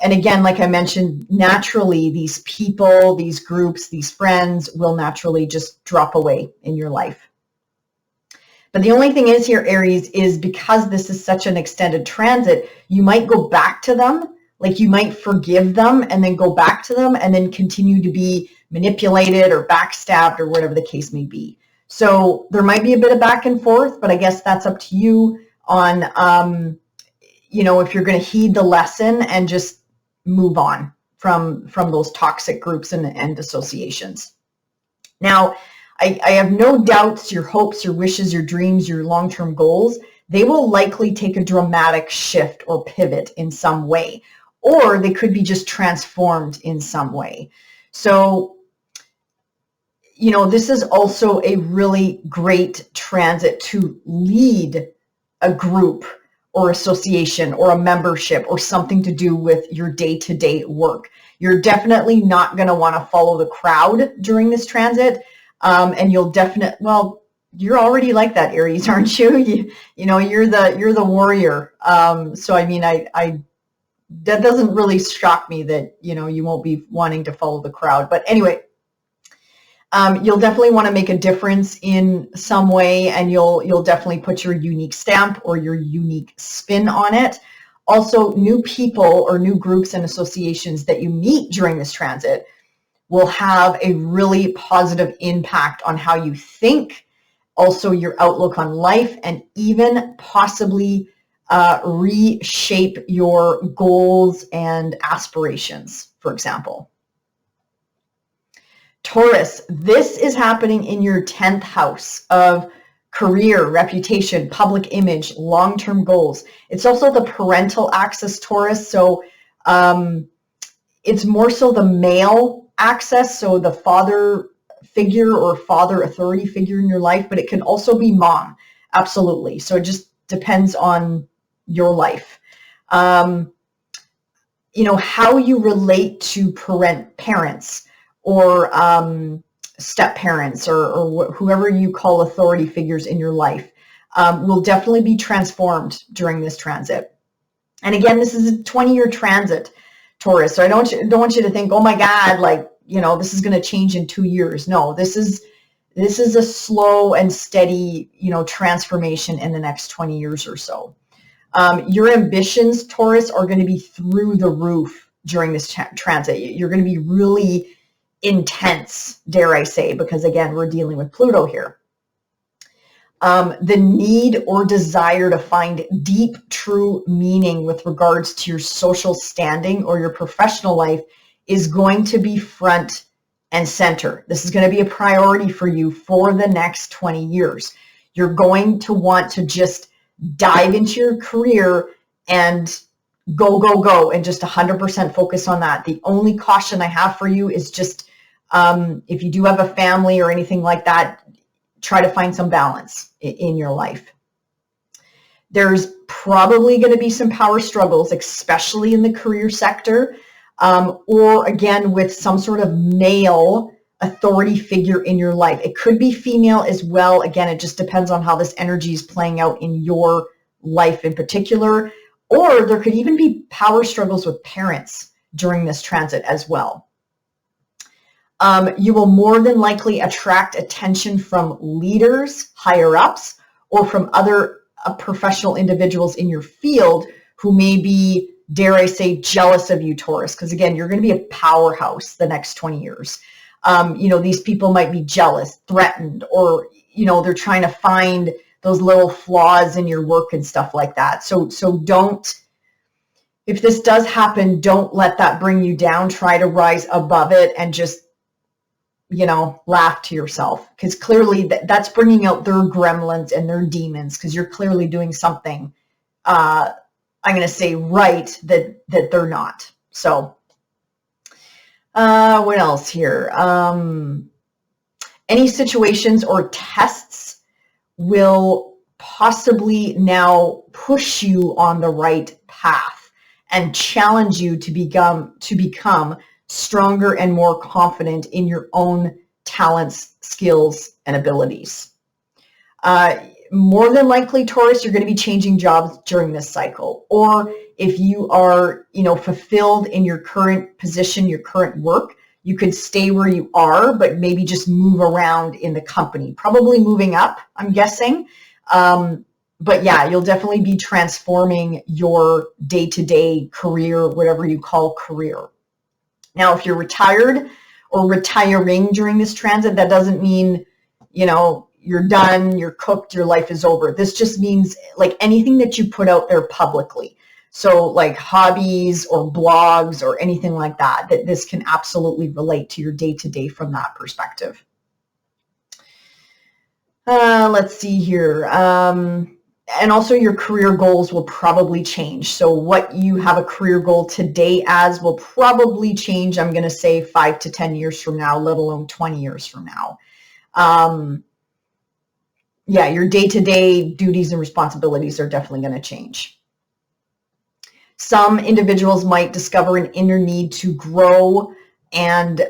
And again, like I mentioned, naturally, these people, these groups, these friends will naturally just drop away in your life. But the only thing is here, Aries, is because this is such an extended transit, you might go back to them, like you might forgive them and then go back to them and then continue to be manipulated or backstabbed or whatever the case may be. So there might be a bit of back and forth, but I guess that's up to you on, you know, if you're going to heed the lesson and just move on from those toxic groups and associations. Now, I have no doubts your hopes, your wishes, your dreams, your long-term goals, they will likely take a dramatic shift or pivot in some way, or they could be just transformed in some way. So, you know, this is also a really great transit to lead a group or association or a membership or something to do with your day-to-day work. You're definitely not going to want to follow the crowd during this transit. And you'll definitely, well, you're already like that, Aries, aren't you? You know, you're the warrior. So, I mean, that doesn't really shock me that, you know, you won't be wanting to follow the crowd. But anyway, you'll definitely want to make a difference in some way, and you'll definitely put your unique stamp or your unique spin on it. Also, new people or new groups and associations that you meet during this transit will have a really positive impact on how you think, also your outlook on life, and even possibly reshape your goals and aspirations, for example. Taurus, this is happening in your 10th house of career, reputation, public image, long-term goals. It's also the parental axis, Taurus. So it's more so the male axis, so the father figure or father authority figure in your life, but it can also be mom. Absolutely. So it just depends on your life. You know, how you relate to parents or step parents or whoever you call authority figures in your life will definitely be transformed during this transit. And again, this is a 20-year transit, Taurus. So I don't want you to think, oh my God, like, you know, this is going to change in 2 years. No, this is a slow and steady, you know, transformation in the next 20 years or so. Your ambitions, Taurus, are going to be through the roof during this transit. You're going to be really intense, dare I say, because again, we're dealing with Pluto here. The need or desire to find deep, true meaning with regards to your social standing or your professional life is going to be front and center. This is going to be a priority for you for the next 20 years. You're going to want to just dive into your career and go, and just 100% focus on that. The only caution I have for you is just if you do have a family or anything like that, try to find some balance in your life. There's probably going to be some power struggles, especially in the career sector, or again, with some sort of male authority figure in your life. It could be female as well. Again, it just depends on how this energy is playing out in your life in particular, or there could even be power struggles with parents during this transit as well. You will more than likely attract attention from leaders, higher ups, or from other professional individuals in your field who may be, dare I say, jealous of you, Taurus, because again, you're going to be a powerhouse the next 20 years. You know, these people might be jealous, threatened, or, you know, they're trying to find those little flaws in your work and stuff like that. So don't, if this does happen, don't let that bring you down. Try to rise above it and just, you know, laugh to yourself, because clearly that's bringing out their gremlins and their demons, because you're clearly doing something, I'm going to say right, that they're not. So what else here? Any situations or tests will possibly now push you on the right path and challenge you to become stronger and more confident in your own talents, skills, and abilities. More than likely, Taurus, you're going to be changing jobs during this cycle. Or if you are, you know, fulfilled in your current position, your current work, you could stay where you are, but maybe just move around in the company, probably moving up, I'm guessing. But yeah, you'll definitely be transforming your day-to-day career, whatever you call career. Now, if you're retired or retiring during this transit. That doesn't mean, you know, you're done, you're cooked, your life is over. This just means like anything that you put out there publicly. So like hobbies or blogs or anything like that, that this can absolutely relate to your day-to-day from that perspective. Let's see here. And also your career goals will probably change. So what you have a career goal today as will probably change, I'm going to say 5 to 10 years from now, let alone 20 years from now. Yeah, your day-to-day duties and responsibilities are definitely going to change. Some individuals might discover an inner need to grow and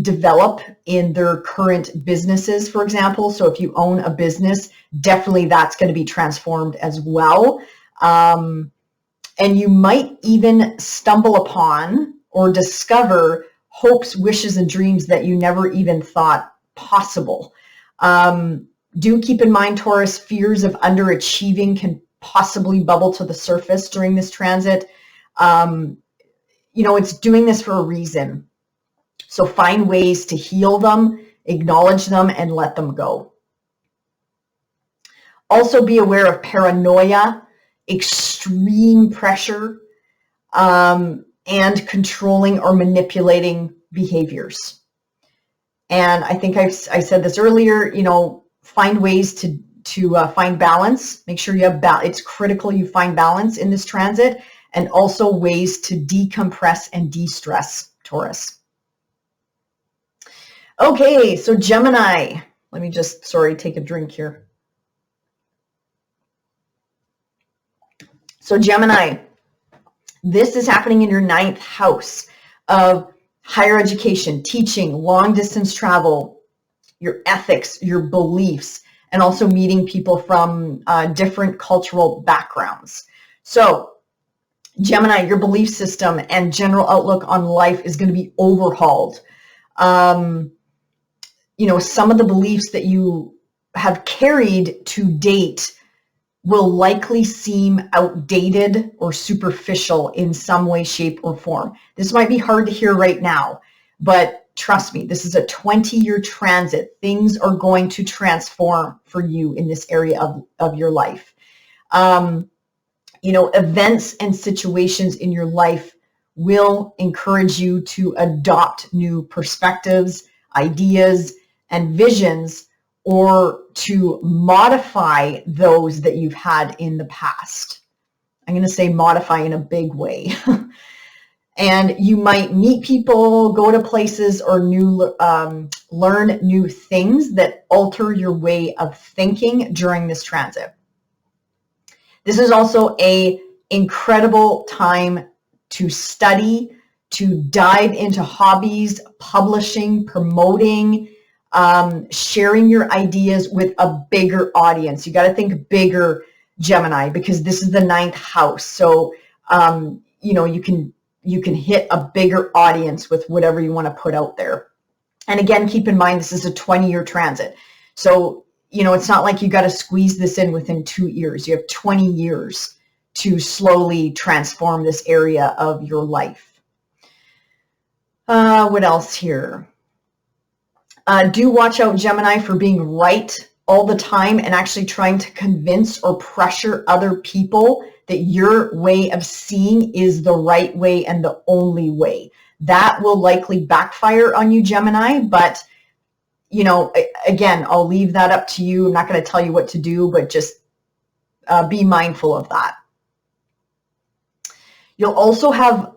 develop in their current businesses, for example. So if you own a business, definitely that's going to be transformed as well. And you might even stumble upon or discover hopes, wishes, and dreams that you never even thought possible. Do keep in mind, Taurus, fears of underachieving can possibly bubble to the surface during this transit. You know, it's doing this for a reason. So find ways to heal them, acknowledge them, and let them go. Also be aware of paranoia, extreme pressure, and controlling or manipulating behaviors. And I think I said this earlier, you know, find ways to find balance. Make sure you have it's critical you find balance in this transit, and also ways to decompress and de-stress, Taurus. Okay, so Gemini, let me just, take a drink here. So Gemini, this is happening in your 9th house of higher education, teaching, long distance travel, your ethics, your beliefs, and also meeting people from different cultural backgrounds. So Gemini, your belief system and general outlook on life is going to be overhauled. You know, some of the beliefs that you have carried to date will likely seem outdated or superficial in some way, shape, or form. This might be hard to hear right now, but trust me, this is a 20-year transit. Things are going to transform for you in this area of your life. You know, events and situations in your life will encourage you to adopt new perspectives, ideas, and visions, or to modify those that you've had in the past. I'm going to say modify in a big way. And you might meet people, go to places, or learn new things that alter your way of thinking during this transit. This is also an incredible time to study, to dive into hobbies, publishing, promoting, sharing your ideas with a bigger audience. You got to think bigger, Gemini, because this is the 9th house. So, you know, you can hit a bigger audience with whatever you want to put out there. And again, keep in mind, this is a 20-year transit. So, you know, it's not like you got to squeeze this in within 2 years. You have 20 years to slowly transform this area of your life. What else here? Do watch out, Gemini, for being right all the time and actually trying to convince or pressure other people that your way of seeing is the right way and the only way. That will likely backfire on you, Gemini, but, you know, again, I'll leave that up to you. I'm not going to tell you what to do, but just be mindful of that. You'll also have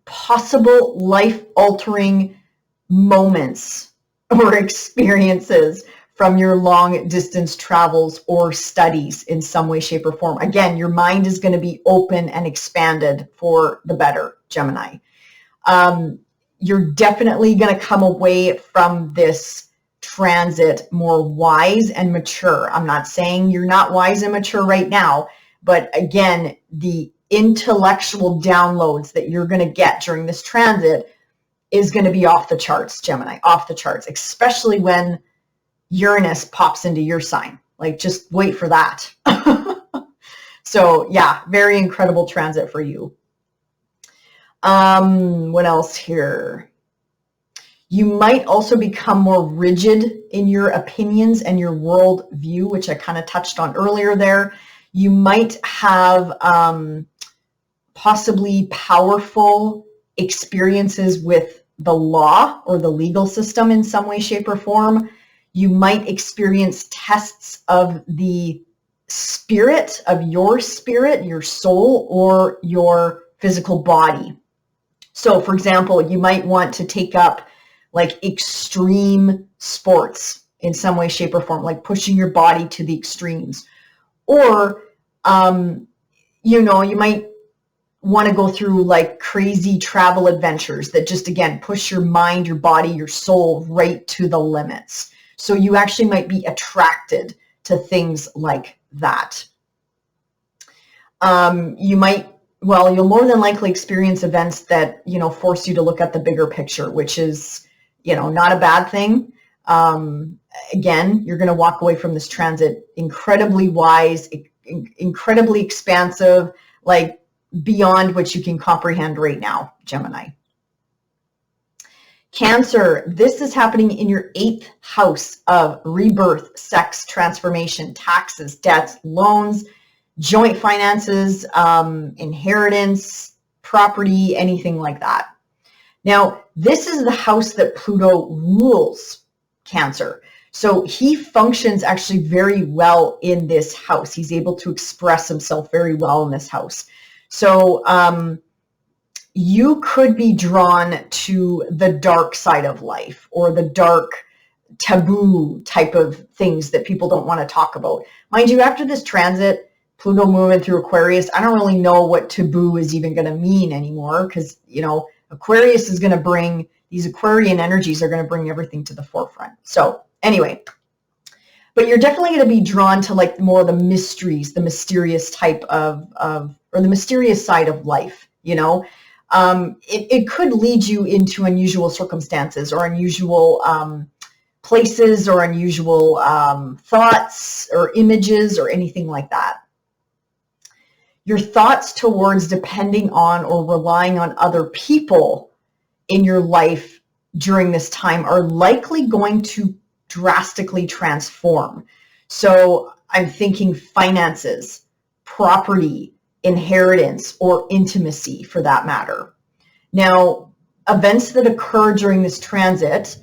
possible life-altering moments or experiences from your long distance travels or studies in some way, shape, or form. Again, your mind is going to be open and expanded for the better, Gemini. You're definitely going to come away from this transit more wise and mature. I'm not saying you're not wise and mature right now, but again, the intellectual downloads that you're going to get during this transit is going to be off the charts, Gemini, off the charts, especially when Uranus pops into your sign. Like, just wait for that. So yeah, very incredible transit for you. What else here? You might also become more rigid in your opinions and your world view, which I kind of touched on earlier there. You might have possibly powerful experiences with the law or the legal system in some way, shape, or form. You might experience tests of the spirit, of your spirit, your soul, or your physical body. So, for example, you might want to take up like extreme sports in some way, shape, or form, like pushing your body to the extremes. Or, you might want to go through like crazy travel adventures that just, again, push your mind, your body, your soul right to the limits. So you actually might be attracted to things like that. You'll more than likely experience events that, force you to look at the bigger picture, which is, not a bad thing. Again, you're going to walk away from this transit incredibly wise, incredibly expansive, like beyond what you can comprehend right now, Gemini. Cancer, this is happening in your 8th house of rebirth, sex, transformation, taxes, debts, loans, joint finances, inheritance, property, anything like that. Now, this is the house that Pluto rules, Cancer. So he functions actually very well in this house. He's able to express himself very well in this house. So you could be drawn to the dark side of life, or the dark taboo type of things that people don't want to talk about. Mind you, after this transit, Pluto moving through Aquarius, I don't really know what taboo is even going to mean anymore, because, Aquarius is going to bring, these Aquarian energies are going to bring everything to the forefront. So anyway, but you're definitely going to be drawn to like more of the mysteries, the mysterious type of or the mysterious side of life, It could lead you into unusual circumstances, or unusual places, or unusual thoughts or images, or anything like that. Your thoughts towards depending on or relying on other people in your life during this time are likely going to drastically transform. So I'm thinking finances, property, inheritance, or intimacy for that matter. Now, events that occur during this transit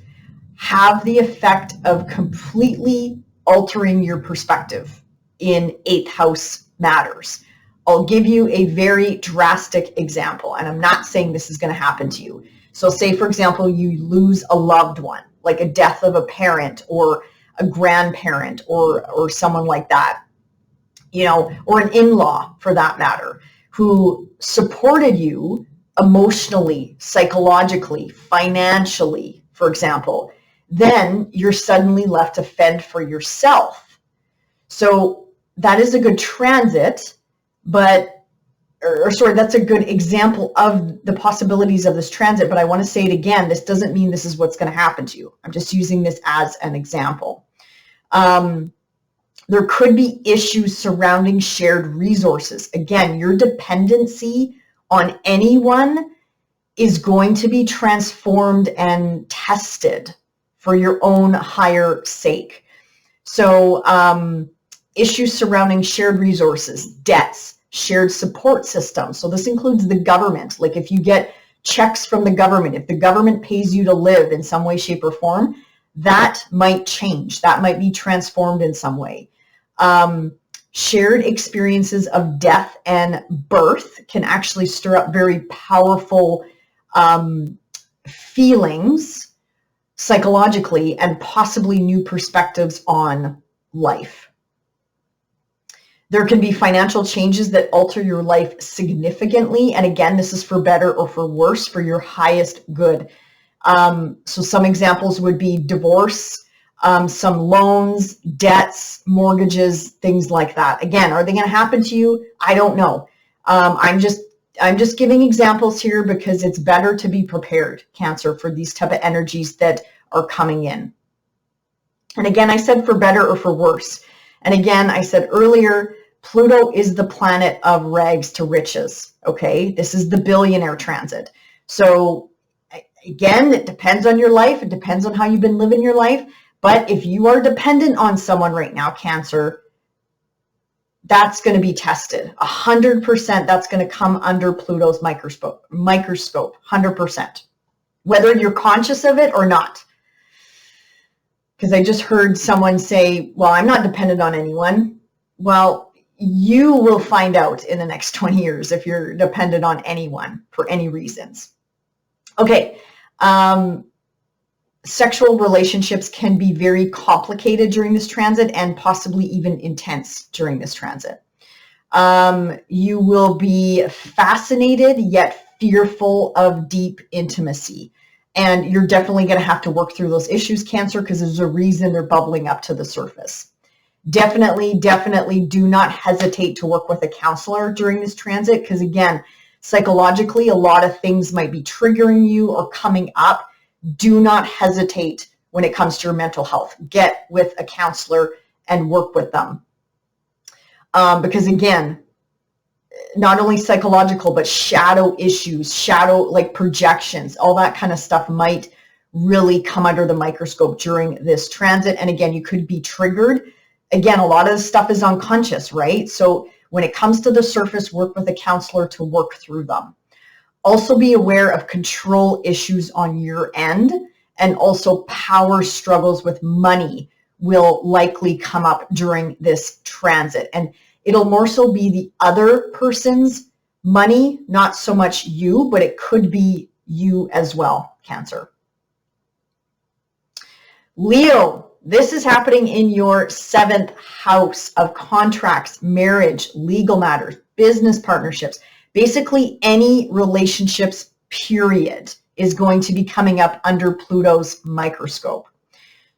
have the effect of completely altering your perspective in 8th house matters. I'll give you a very drastic example, and I'm not saying this is going to happen to you. So say, for example, you lose a loved one, like a death of a parent or a grandparent or someone like that, or an in-law for that matter, who supported you emotionally, psychologically, financially, for example. Then you're suddenly left to fend for yourself. So that is a good transit, that's a good example of the possibilities of this transit. But I want to say it again, this doesn't mean this is what's going to happen to you. I'm just using this as an example. There could be issues surrounding shared resources. Again, your dependency on anyone is going to be transformed and tested for your own higher sake. So issues surrounding shared resources, debts, shared support systems. So this includes the government. Like if you get checks from the government, if the government pays you to live in some way, shape, or form, that might change. That might be transformed in some way. Shared experiences of death and birth can actually stir up very powerful feelings psychologically, and possibly new perspectives on life. There can be financial changes that alter your life significantly. And again, this is for better or for worse, for your highest good. So some examples would be divorce, some loans, debts, mortgages, things like that. Again, are they going to happen to you? I don't know. I'm just giving examples here because it's better to be prepared, Cancer, for these type of energies that are coming in. And again, I said for better or for worse. And again, I said earlier, Pluto is the planet of rags to riches, okay? This is the billionaire transit. So Again, it depends on your life. It depends on how you've been living your life. But if you are dependent on someone right now, Cancer, that's going to be tested. 100% that's going to come under Pluto's microscope, 100%, whether you're conscious of it or not. Because I just heard someone say, well, I'm not dependent on anyone. Well, you will find out in the next 20 years if you're dependent on anyone for any reasons. Okay. Sexual relationships can be very complicated during this transit and possibly even intense during this transit. You will be fascinated yet fearful of deep intimacy. And you're definitely going to have to work through those issues, Cancer, because there's a reason they're bubbling up to the surface. Definitely do not hesitate to work with a counselor during this transit, because again, psychologically, a lot of things might be triggering you or coming up. Do not hesitate when it comes to your mental health. Get with a counselor and work with them. Because again, not only psychological, but shadow issues, shadow like projections, all that kind of stuff might really come under the microscope during this transit. And again, you could be triggered. Again, a lot of this stuff is unconscious, right? So when it comes to the surface, work with a counselor to work through them. Also be aware of control issues on your end, and also power struggles with money will likely come up during this transit. And it'll more so be the other person's money, not so much you, but it could be you as well, Cancer. Leo, this is happening in your 7th house of contracts, marriage, legal matters, business partnerships. Basically, any relationships, period, is going to be coming up under Pluto's microscope.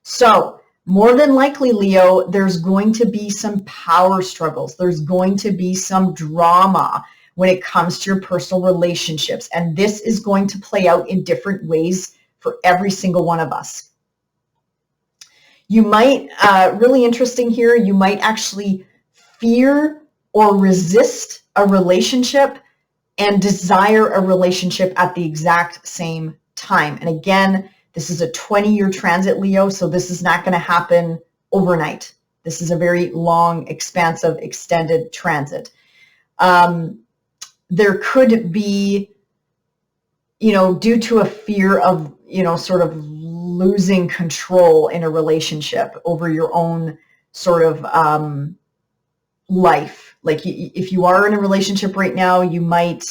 So more than likely, Leo, there's going to be some power struggles. There's going to be some drama when it comes to your personal relationships. And this is going to play out in different ways for every single one of us. You might, really interesting here, you might actually fear or resist a relationship and desire a relationship at the exact same time. And again, this is a 20-year transit, Leo, so this is not going to happen overnight. This is a very long, expansive, extended transit. There could be, due to a fear of, sort of losing control in a relationship over your own sort of life. Like if you are in a relationship right now, you might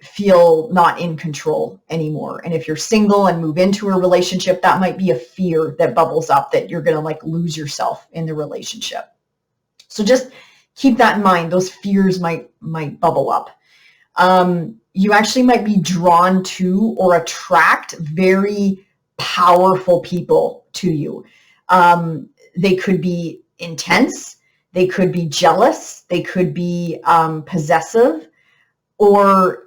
feel not in control anymore. And if you're single and move into a relationship, that might be a fear that bubbles up that you're going to like lose yourself in the relationship. So just keep that in mind. Those fears might bubble up. You actually might be drawn to or attract very powerful people to you. They could be intense. They could be jealous. They could be possessive, or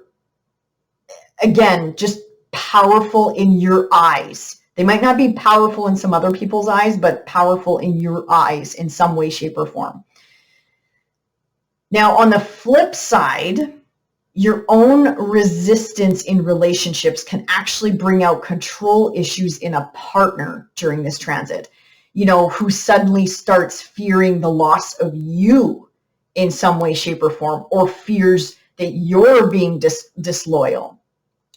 again, just powerful in your eyes. They might not be powerful in some other people's eyes, but powerful in your eyes in some way, shape, or form. Now, on the flip side, your own resistance in relationships can actually bring out control issues in a partner during this transit, who suddenly starts fearing the loss of you in some way, shape, or form, or fears that you're being disloyal.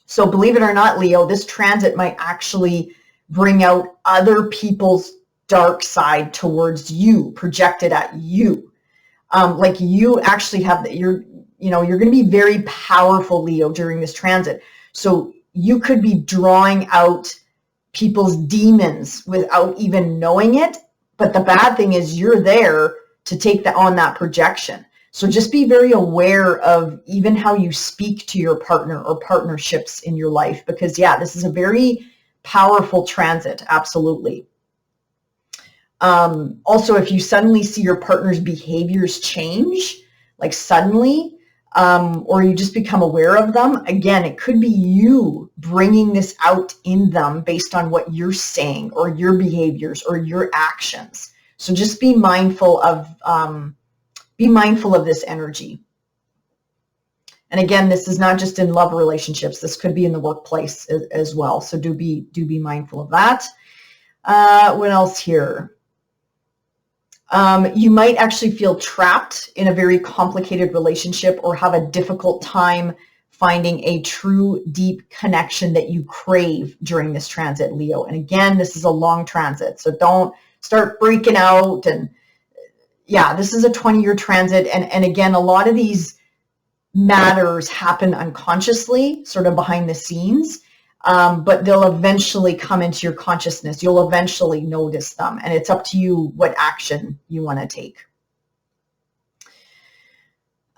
So believe it or not, Leo, this transit might actually bring out other people's dark side towards you, projected at you. Like you actually have you're going to be very powerful, Leo, during this transit. So you could be drawing out people's demons without even knowing it. But the bad thing is you're there to take on that projection. So just be very aware of even how you speak to your partner or partnerships in your life, because this is a very powerful transit. Absolutely. Also, if you suddenly see your partner's behaviors change, like suddenly, or you just become aware of them, again, it could be you bringing this out in them based on what you're saying or your behaviors or your actions. So just be mindful of this energy. And again, this is not just in love relationships. This could be in the workplace as well. So do be mindful of that. What else here? You might actually feel trapped in a very complicated relationship or have a difficult time finding a true deep connection that you crave during this transit, Leo. And again, this is a long transit, so don't start freaking out. And yeah, this is a 20-year transit. And again, a lot of these matters happen unconsciously, sort of behind the scenes, but they'll eventually come into your consciousness. You'll eventually notice them, and it's up to you what action you want to take.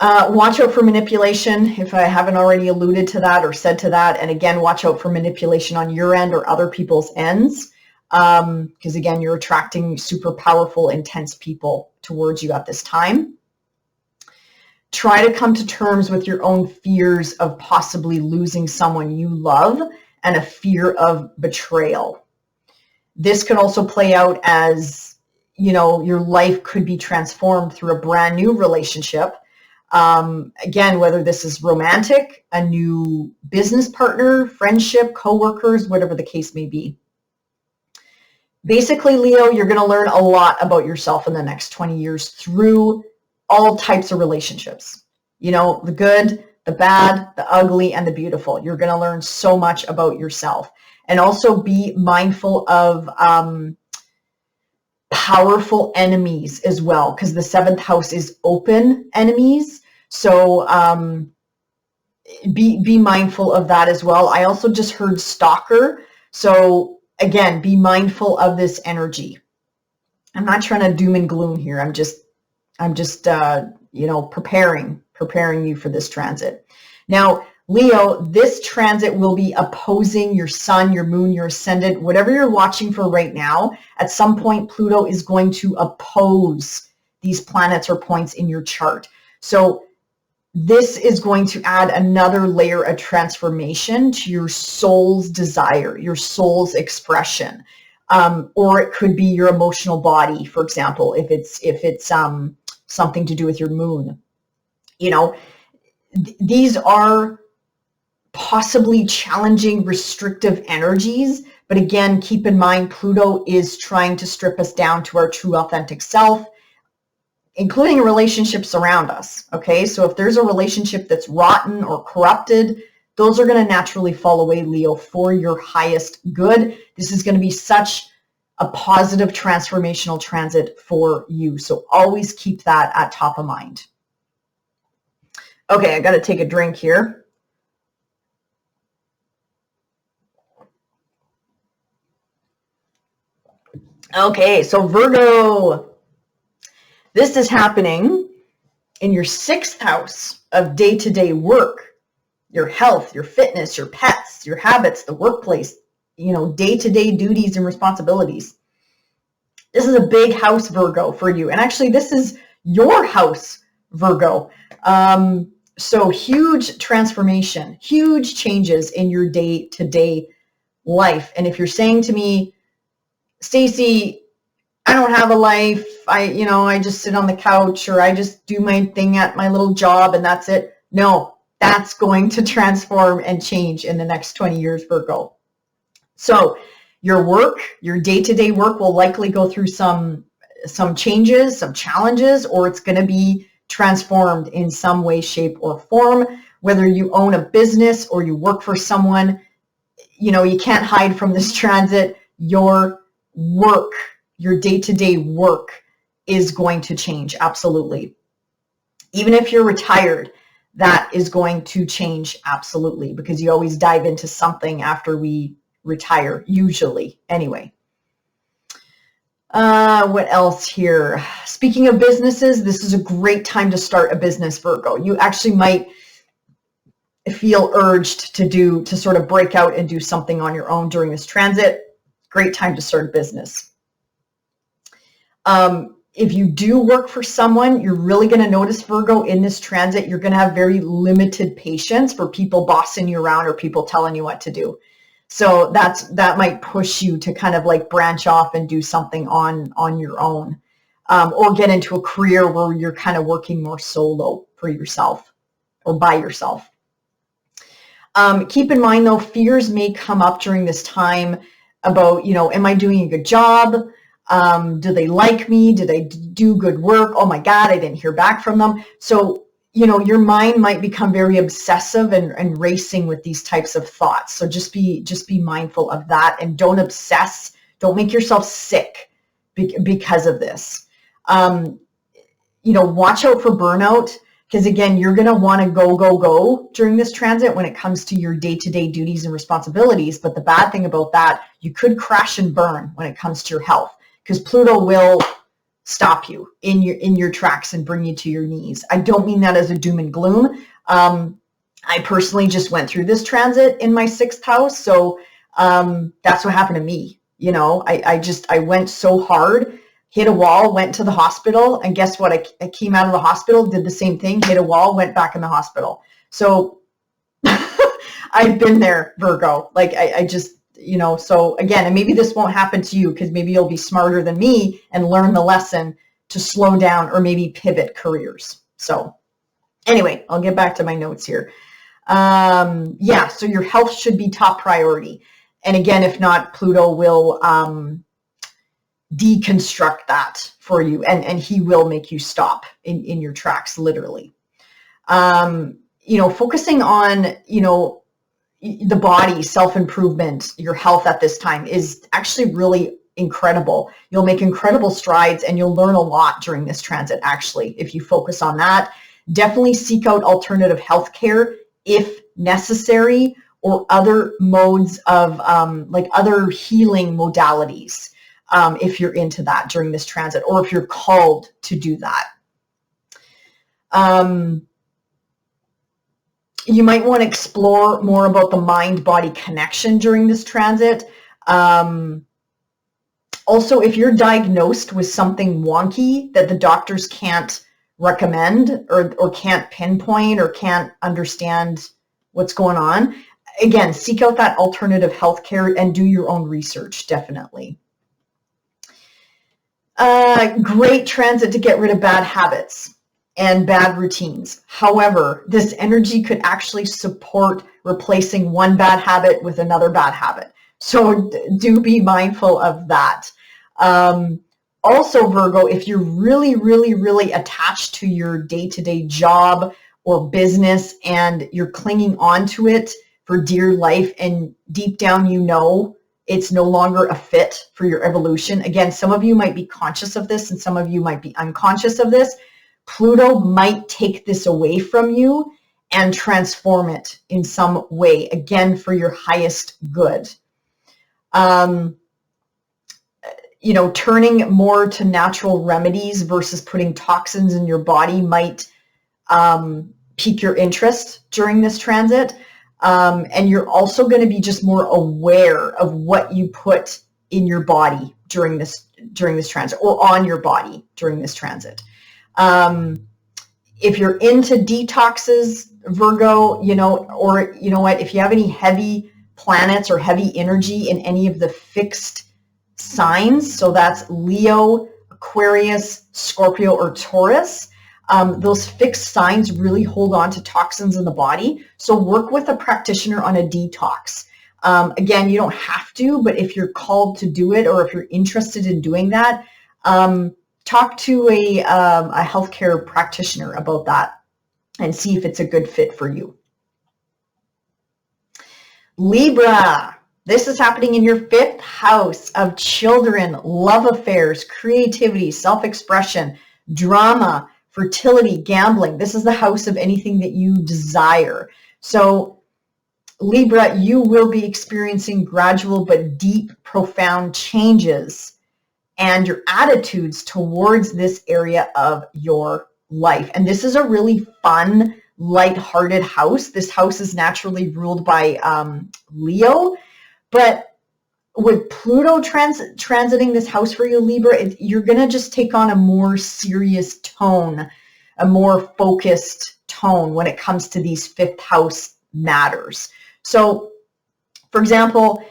Watch out for manipulation, if I haven't already alluded to that or said to that. And again, watch out for manipulation on your end or other people's ends, because again, you're attracting super powerful, intense people towards you at this time. Try to come to terms with your own fears of possibly losing someone you love and a fear of betrayal. This could also play out as, you know, your life could be transformed through a brand new relationship. Again, whether this is romantic, a new business partner, friendship, coworkers, whatever the case may be. Basically, Leo, you're going to learn a lot about yourself in the next 20 years through all types of relationships. You know, the good, the bad, the ugly, and the beautiful. You're going to learn so much about yourself. And also be mindful of powerful enemies as well, because the 7th house is open enemies. So be mindful of that as well. I also just heard stalker. So again, be mindful of this energy. I'm not trying to doom and gloom here. I'm just you know, preparing you for this transit. Now, Leo, this transit will be opposing your sun, your moon, your ascendant, whatever you're watching for right now. At some point, Pluto is going to oppose these planets or points in your chart. So this is going to add another layer of transformation to your soul's desire, your soul's expression. Or it could be your emotional body, for example, if it's something to do with your moon. You know, these are possibly challenging, restrictive energies. But again, keep in mind, Pluto is trying to strip us down to our true authentic self, including relationships around us. Okay, so if there's a relationship that's rotten or corrupted, those are going to naturally fall away, Leo, for your highest good. This is going to be such a positive transformational transit for you. So always keep that at top of mind. Okay, I got to take a drink here. Okay, so Virgo, this is happening in your 6th house of day-to-day work, your health, your fitness, your pets, your habits, the workplace, you know, day-to-day duties and responsibilities. This is a big house, Virgo, for you. And actually, this is your house, Virgo. So huge transformation, huge changes in your day-to-day life. And if you're saying to me, Stacey, I don't have a life, I just sit on the couch, or I just do my thing at my little job and that's it. No, that's going to transform and change in the next 20 years, Virgo. So your work, your day-to-day work will likely go through some changes, some challenges, or it's going to be transformed in some way, shape, or form. Whether you own a business or you work for someone, you know, you can't hide from this transit. Your work, your day-to-day work is going to change, absolutely. Even if you're retired, that is going to change, absolutely, because you always dive into something after we retire, usually, anyway. What else here? Speaking of businesses, this is a great time to start a business, Virgo. You actually might feel urged to sort of break out and do something on your own during this transit. Great time to start a business. If you do work for someone, you're really going to notice, Virgo, in this transit, you're going to have very limited patience for people bossing you around or people telling you what to do. So that might push you to kind of like branch off and do something on your own, or get into a career where you're kind of working more solo for yourself. or by yourself. Keep in mind though, fears may come up during this time about, am I doing a good job? Do they like me? Did I do good work? Oh my God, I didn't hear back from them. So, your mind might become very obsessive and racing with these types of thoughts. So just be mindful of that, and don't obsess. Don't make yourself sick because of this. Watch out for burnout, because again, you're going to want to go during this transit when it comes to your day-to-day duties and responsibilities. But the bad thing about that, you could crash and burn when it comes to your health, because Pluto will stop you in your tracks and bring you to your knees. I don't mean that as a doom and gloom. I personally just went through this transit in my 6th house. So that's what happened to me. I went so hard, hit a wall, went to the hospital, and guess what? I came out of the hospital, did the same thing, hit a wall, went back in the hospital. So I've been there, Virgo. Like I just, so again, and maybe this won't happen to you, because maybe you'll be smarter than me and learn the lesson to slow down or maybe pivot careers. So anyway, I'll get back to my notes here. So your health should be top priority. And again, if not, Pluto will deconstruct that for you, and he will make you stop in your tracks, literally. Focusing on, the body, self-improvement, your health at this time is actually really incredible. You'll make incredible strides, and you'll learn a lot during this transit, actually, if you focus on that. Definitely seek out alternative health care if necessary, or other modes of other healing modalities, if you're into that during this transit, or if you're called to do that. You might want to explore more about the mind-body connection during this transit. Also, if you're diagnosed with something wonky that the doctors can't recommend or can't pinpoint or can't understand what's going on, again, seek out that alternative healthcare and do your own research, definitely. Great transit to get rid of bad habits and bad routines. However, this energy could actually support replacing one bad habit with another bad habit. So do be mindful of that. Also, Virgo, if you're really, really, really attached to your day-to-day job or business and you're clinging on to it for dear life, and deep down it's no longer a fit for your evolution. Again, some of you might be conscious of this and some of you might be unconscious of this. Pluto might take this away from you and transform it in some way, again, for your highest good. Turning more to natural remedies versus putting toxins in your body might pique your interest during this transit. And you're also going to be just more aware of what you put in your body during this transit, or on your body during this transit. If you're into detoxes, Virgo, if you have any heavy planets or heavy energy in any of the fixed signs, so that's Leo, Aquarius, Scorpio, or Taurus, those fixed signs really hold on to toxins in the body. So work with a practitioner on a detox. Again, you don't have to, but if you're called to do it, or if you're interested in doing that, talk to a healthcare practitioner about that and see if it's a good fit for you. Libra, this is happening in your 5th house of children, love affairs, creativity, self-expression, drama, fertility, gambling. This is the house of anything that you desire. So Libra, you will be experiencing gradual but deep, profound changes and your attitudes towards this area of your life. And this is a really fun, lighthearted house. This house is naturally ruled by Leo, but with Pluto transiting this house for you, Libra, you're going to just take on a more serious tone, a more focused tone when it comes to these 5th house matters. So, for example,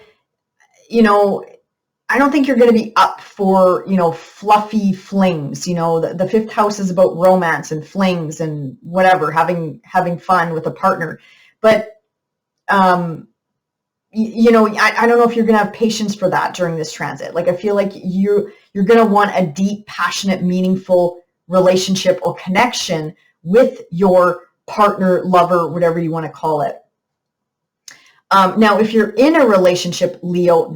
I don't think you're going to be up for, fluffy flings. The fifth house is about romance and flings and whatever, having fun with a partner. But, I don't know if you're going to have patience for that during this transit. Like, I feel like you're going to want a deep, passionate, meaningful relationship or connection with your partner, lover, whatever you want to call it. Now, if you're in a relationship, Libra,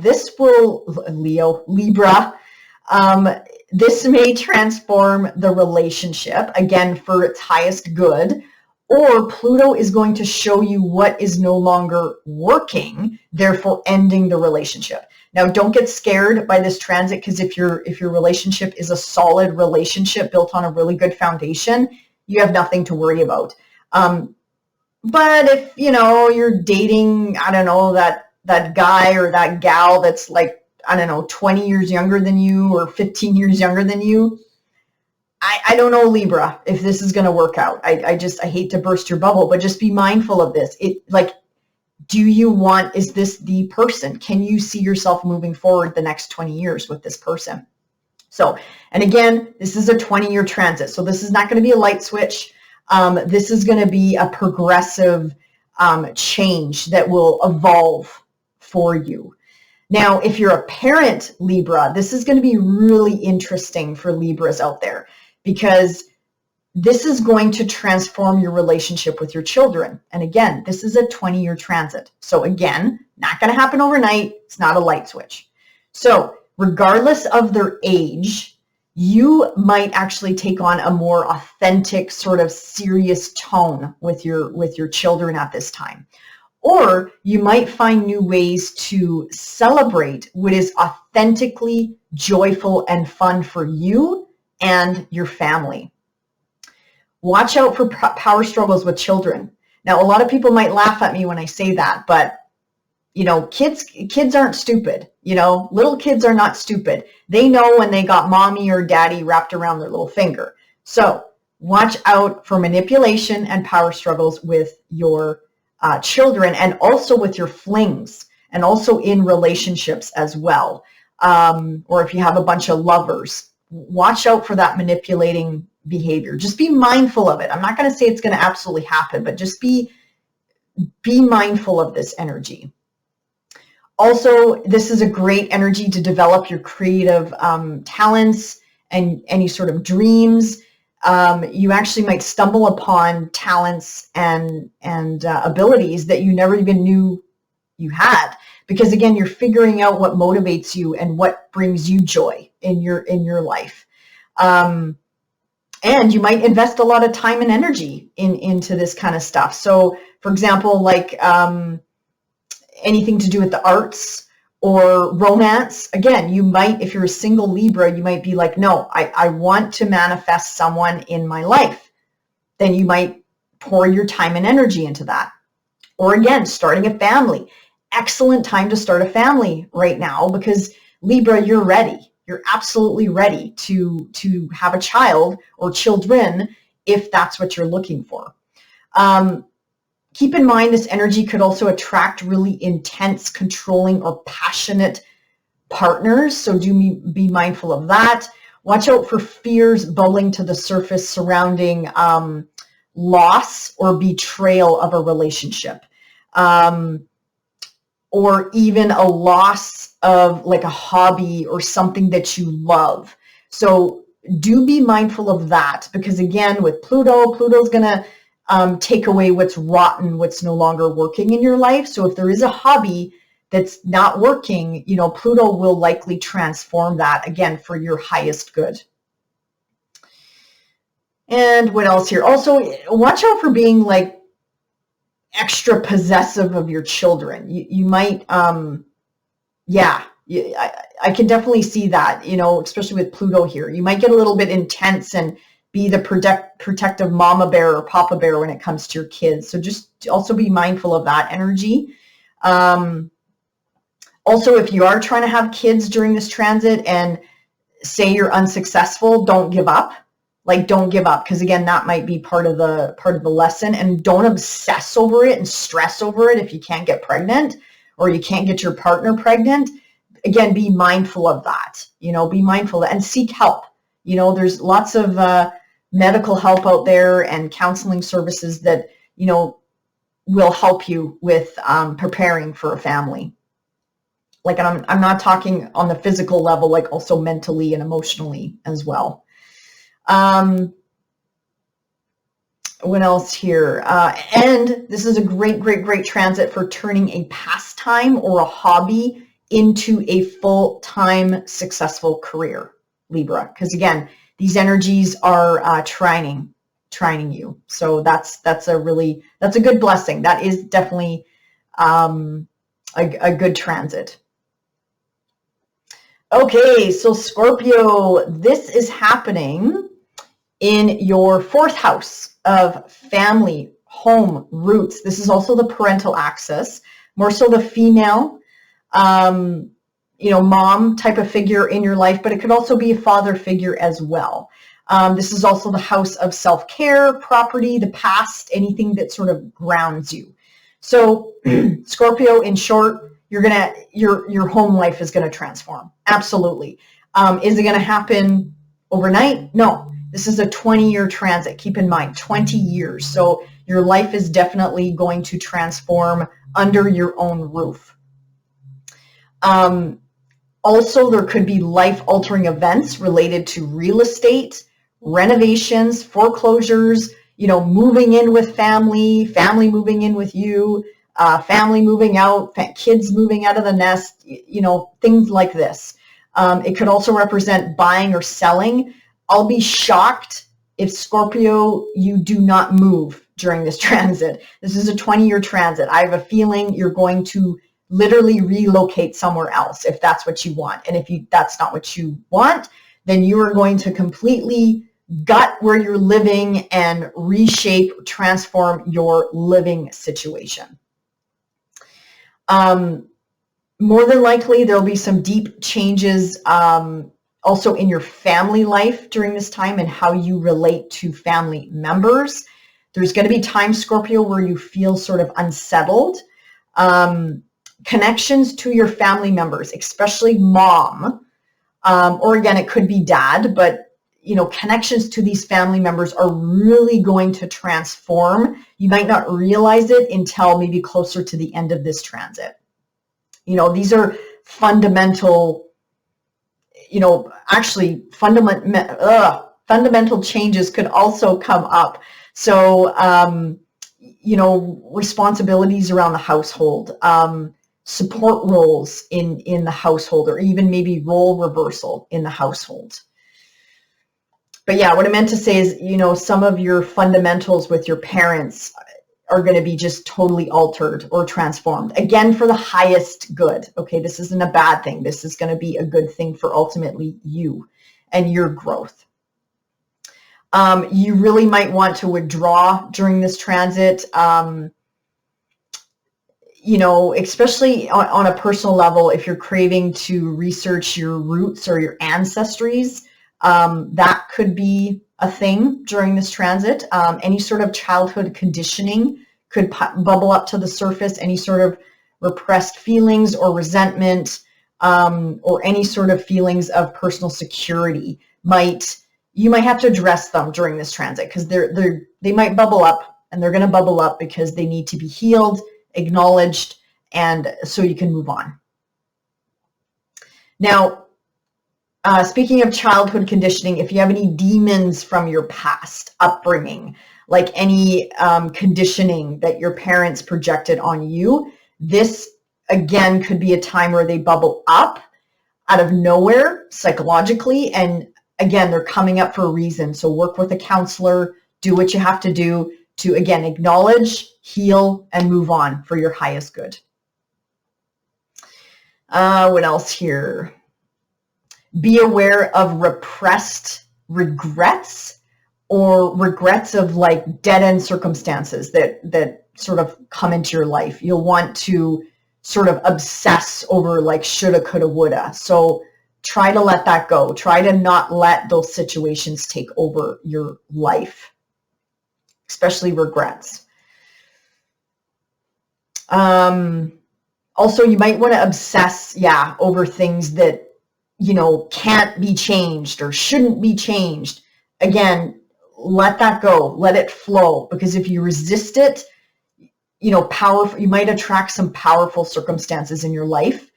this may transform the relationship, again, for its highest good, or Pluto is going to show you what is no longer working, therefore ending the relationship. Now, don't get scared by this transit, because if your relationship is a solid relationship built on a really good foundation, you have nothing to worry about. But if, you're dating, I don't know, that guy or that gal that's like, I don't know, 20 years younger than you or 15 years younger than you, I don't know, Libra, if this is going to work out. I hate to burst your bubble, but just be mindful of this. Is this the person? Can you see yourself moving forward the next 20 years with this person? So, and again, this is a 20-year transit. So this is not going to be a light switch. This is going to be a progressive change that will evolve for you. Now, if you're a parent, Libra, this is going to be really interesting for Libras out there, because this is going to transform your relationship with your children. And again, this is a 20-year transit. So again, not going to happen overnight. It's not a light switch. So regardless of their age, you might actually take on a more authentic, sort of serious tone with your children at this time. Or you might find new ways to celebrate what is authentically joyful and fun for you and your family. Watch out for power struggles with children. Now, a lot of people might laugh at me when I say that, but kids aren't stupid. Little kids are not stupid. They know when they got mommy or daddy wrapped around their little finger. So watch out for manipulation and power struggles with your children, and also with your flings, and also in relationships as well. Or if you have a bunch of lovers, watch out for that manipulating behavior. Just be mindful of it. I'm not going to say it's going to absolutely happen, but just be mindful of this energy. Also, this is a great energy to develop your creative talents and any sort of dreams. You actually might stumble upon talents and abilities that you never even knew you had, because again, you're figuring out what motivates you and what brings you joy in your life. And you might invest a lot of time and energy into this kind of stuff. So, for example, like anything to do with the arts or romance, again, you might, if you're a single Libra, you might be like, no, I want to manifest someone in my life. Then you might pour your time and energy into that. Or again, starting a family. Excellent time to start a family right now, because Libra, you're ready. You're absolutely ready to have a child or children if that's what you're looking for. Keep in mind, this energy could also attract really intense, controlling, or passionate partners. So do be mindful of that. Watch out for fears bubbling to the surface surrounding loss or betrayal of a relationship. Or even a loss of like a hobby or something that you love. So do be mindful of that, because again, with Pluto's going to take away what's rotten, what's no longer working in your life. So if there is a hobby that's not working, Pluto will likely transform that, again, for your highest good. And what else here? Also, watch out for being like extra possessive of your children. You might, I can definitely see that, especially with Pluto here. You might get a little bit intense and be the protective mama bear or papa bear when it comes to your kids. So just also be mindful of that energy. Also, if you are trying to have kids during this transit and say you're unsuccessful, don't give up. Don't give up, because again, that might be part of the lesson. And don't obsess over it and stress over it if you can't get pregnant or you can't get your partner pregnant. again, be mindful of that, be mindful and seek help. There's lots of medical help out there and counseling services that, will help you with preparing for a family. Like, I'm not talking on the physical level, like also mentally and emotionally as well. What else here? And this is a great, great, great transit for turning a pastime or a hobby into a full-time successful career, Libra. Because again, these energies are trining you. So that's a good blessing. That is definitely a good transit. Okay, so Scorpio, this is happening in your 4th house of family, home, roots. This is also the parental axis, more so the female, mom type of figure in your life, but it could also be a father figure as well. This is also the house of self-care, property, the past, anything that sort of grounds you. So Scorpio, in short, your home life is going to transform. Absolutely. Is it going to happen overnight? No. This is a 20-year transit. Keep in mind, 20 years. So your life is definitely going to transform under your own roof. Also, there could be life-altering events related to real estate, renovations, foreclosures, moving in with family moving in with you, family moving out, kids moving out of the nest, things like this. It could also represent buying or selling. I'll be shocked if Scorpio, you do not move during this transit. This is a 20-year transit. I have a feeling you're going to literally relocate somewhere else if that's what you want. And if that's not what you want, then you are going to completely gut where you're living and reshape, transform your living situation. More than likely, there'll be some deep changes also in your family life during this time and how you relate to family members. There's going to be times, Scorpio, where you feel sort of unsettled. Connections to your family members, especially mom, or again, it could be dad, but connections to these family members are really going to transform. You might not realize it until maybe closer to the end of this transit. These are fundamental, fundamental changes could also come up. So, responsibilities around the household, support roles in the household, or even maybe role reversal in the household. But yeah, what I meant to say is, some of your fundamentals with your parents are going to be just totally altered or transformed. Again, for the highest good. Okay, this isn't a bad thing. This is going to be a good thing for ultimately you and your growth. You really might want to withdraw during this transit, especially on a personal level, if you're craving to research your roots or your ancestries. That could be a thing during this transit. Any sort of childhood conditioning could bubble up to the surface. Any sort of repressed feelings or resentment, or any sort of feelings of personal security you might have to address them during this transit, because they might bubble up, and they're going to bubble up because they need to be healed, acknowledged, and so you can move on. Now, speaking of childhood conditioning, if you have any demons from your past upbringing, like any conditioning that your parents projected on you, this again could be a time where they bubble up out of nowhere psychologically, and again, they're coming up for a reason. So work with a counselor, do what you have to do to, again, acknowledge, heal, and move on for your highest good. What else here? Be aware of repressed regrets, or regrets of like dead-end circumstances that sort of come into your life. You'll want to sort of obsess over like shoulda, coulda, woulda. So try to let that go. Try to not let those situations take over your life, especially regrets. Also, you might want to obsess, over things that, can't be changed or shouldn't be changed. Again, let that go, let it flow, because if you resist it, powerful, you might attract some powerful circumstances in your life.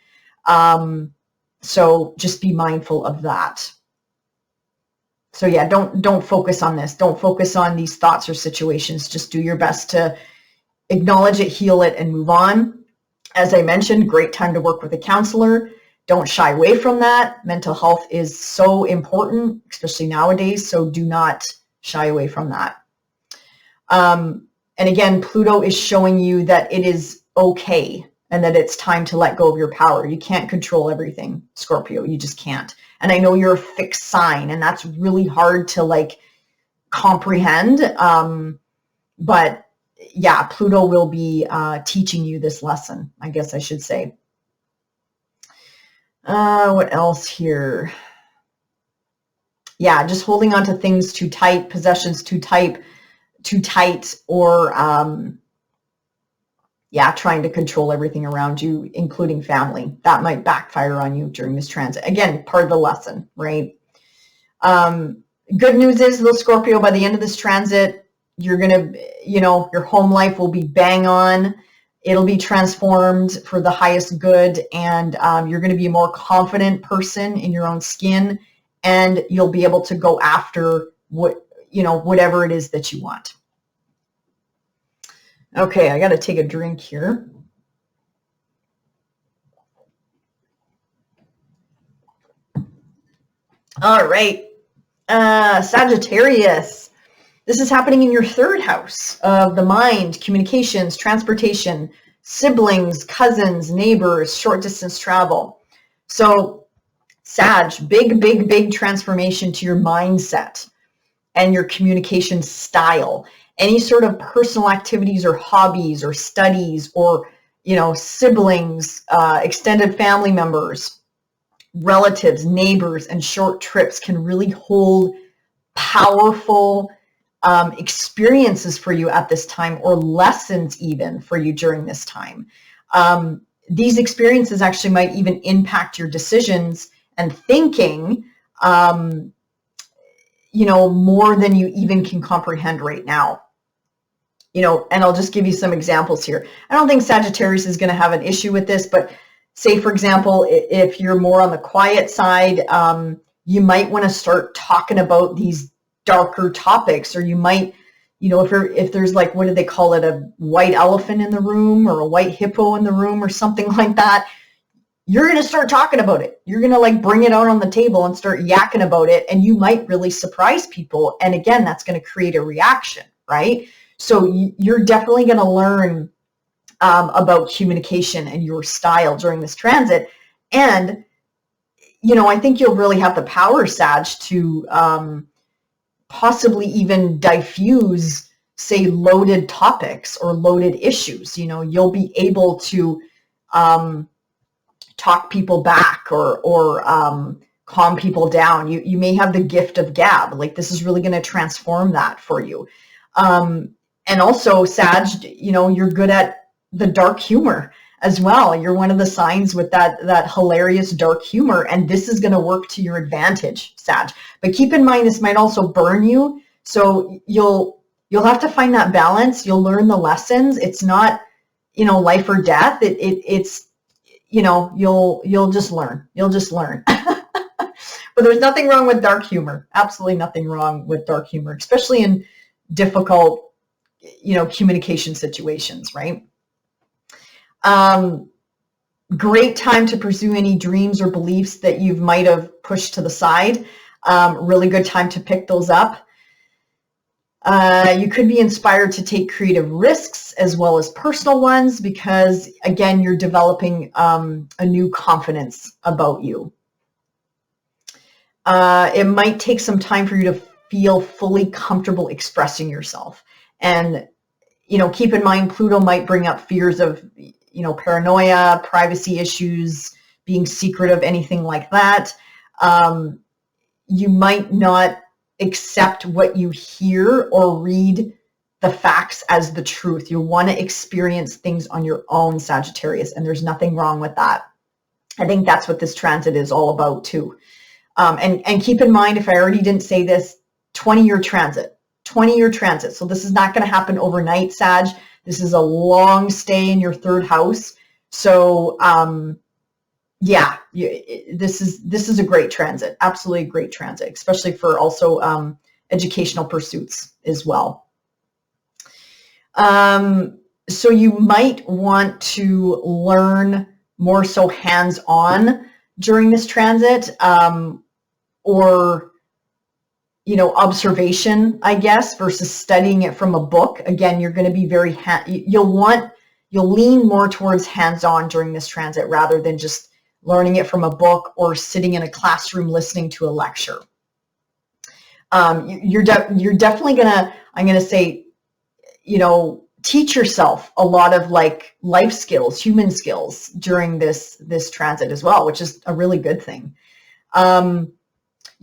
So just be mindful of that. So yeah, don't focus on this. Don't focus on these thoughts or situations. Just do your best to acknowledge it, heal it, and move on. As I mentioned, great time to work with a counselor. Don't shy away from that. Mental health is so important, especially nowadays. So do not shy away from that. And again, Pluto is showing you that it is okay and that it's time to let go of your power. You can't control everything, Scorpio. You just can't. And I know you're a fixed sign, and that's really hard to comprehend. But yeah, Pluto will be teaching you this lesson, I guess I should say. What else here? Yeah, just holding on to things too tight, possessions too tight, or trying to control everything around you, including family. That might backfire on you during this transit. Again, part of the lesson, right? Good news is, little Scorpio, by the end of this transit, you're going to, your home life will be bang on. It'll be transformed for the highest good, and you're going to be a more confident person in your own skin, and you'll be able to go after whatever it is that you want. Okay, I got to take a drink here. All right, Sagittarius. This is happening in your third house of the mind, communications, transportation, siblings, cousins, neighbors, short distance travel. So Sag, big transformation to your mindset and your communication style. Any sort of personal activities or hobbies or studies or, siblings, extended family members, relatives, neighbors, and short trips can really hold powerful experiences for you at this time, or lessons even for you during this time. These experiences actually might even impact your decisions and thinking, more than you even can comprehend right now. And I'll just give you some examples here. I don't think Sagittarius is going to have an issue with this, but say, for example, if you're more on the quiet side, you might want to start talking about these darker topics, or you might, if there's what do they call it, a white elephant in the room or a white hippo in the room or something like that, you're going to start talking about it. You're going to bring it out on the table and start yakking about it, and you might really surprise people. And again, that's going to create a reaction, right? So you're definitely going to learn about communication and your style during this transit. And, I think you'll really have the power, Sag, to possibly even diffuse, say, loaded topics or loaded issues. You'll be able to talk people back or calm people down. You may have the gift of gab. This is really going to transform that for you. And also, Sag, you're good at the dark humor as well. You're one of the signs with that hilarious dark humor, and this is going to work to your advantage, Sag. But keep in mind, this might also burn you. So you'll have to find that balance. You'll learn the lessons. It's not, life or death. It's, you'll just learn. You'll just learn. But there's nothing wrong with dark humor. Absolutely nothing wrong with dark humor, especially in difficult, communication situations, right? Great time to pursue any dreams or beliefs that you might have pushed to the side. Really good time to pick those up. You could be inspired to take creative risks as well as personal ones, because again, you're developing a new confidence about you. It might take some time for you to feel fully comfortable expressing yourself. And, keep in mind, Pluto might bring up fears of, paranoia, privacy issues, being secretive, anything like that. You might not accept what you hear or read the facts as the truth. You want to experience things on your own, Sagittarius, and there's nothing wrong with that. I think that's what this transit is all about too. And keep in mind, if I already didn't say this, 20-year transit, 20-year transit. So this is not going to happen overnight, Sag. This is a long stay in your third house. So yeah, this is a great transit, absolutely a great transit, especially for also educational pursuits as well. So you might want to learn more so hands-on during this transit, or, you know, observation, I guess, versus studying it from a book. Again, you're going to be very, you'll lean more towards hands-on during this transit rather than just learning it from a book or sitting in a classroom listening to a lecture. You're definitely gonna, I'm gonna say, you know, teach yourself a lot of like life skills, human skills during this transit as well, which is a really good thing.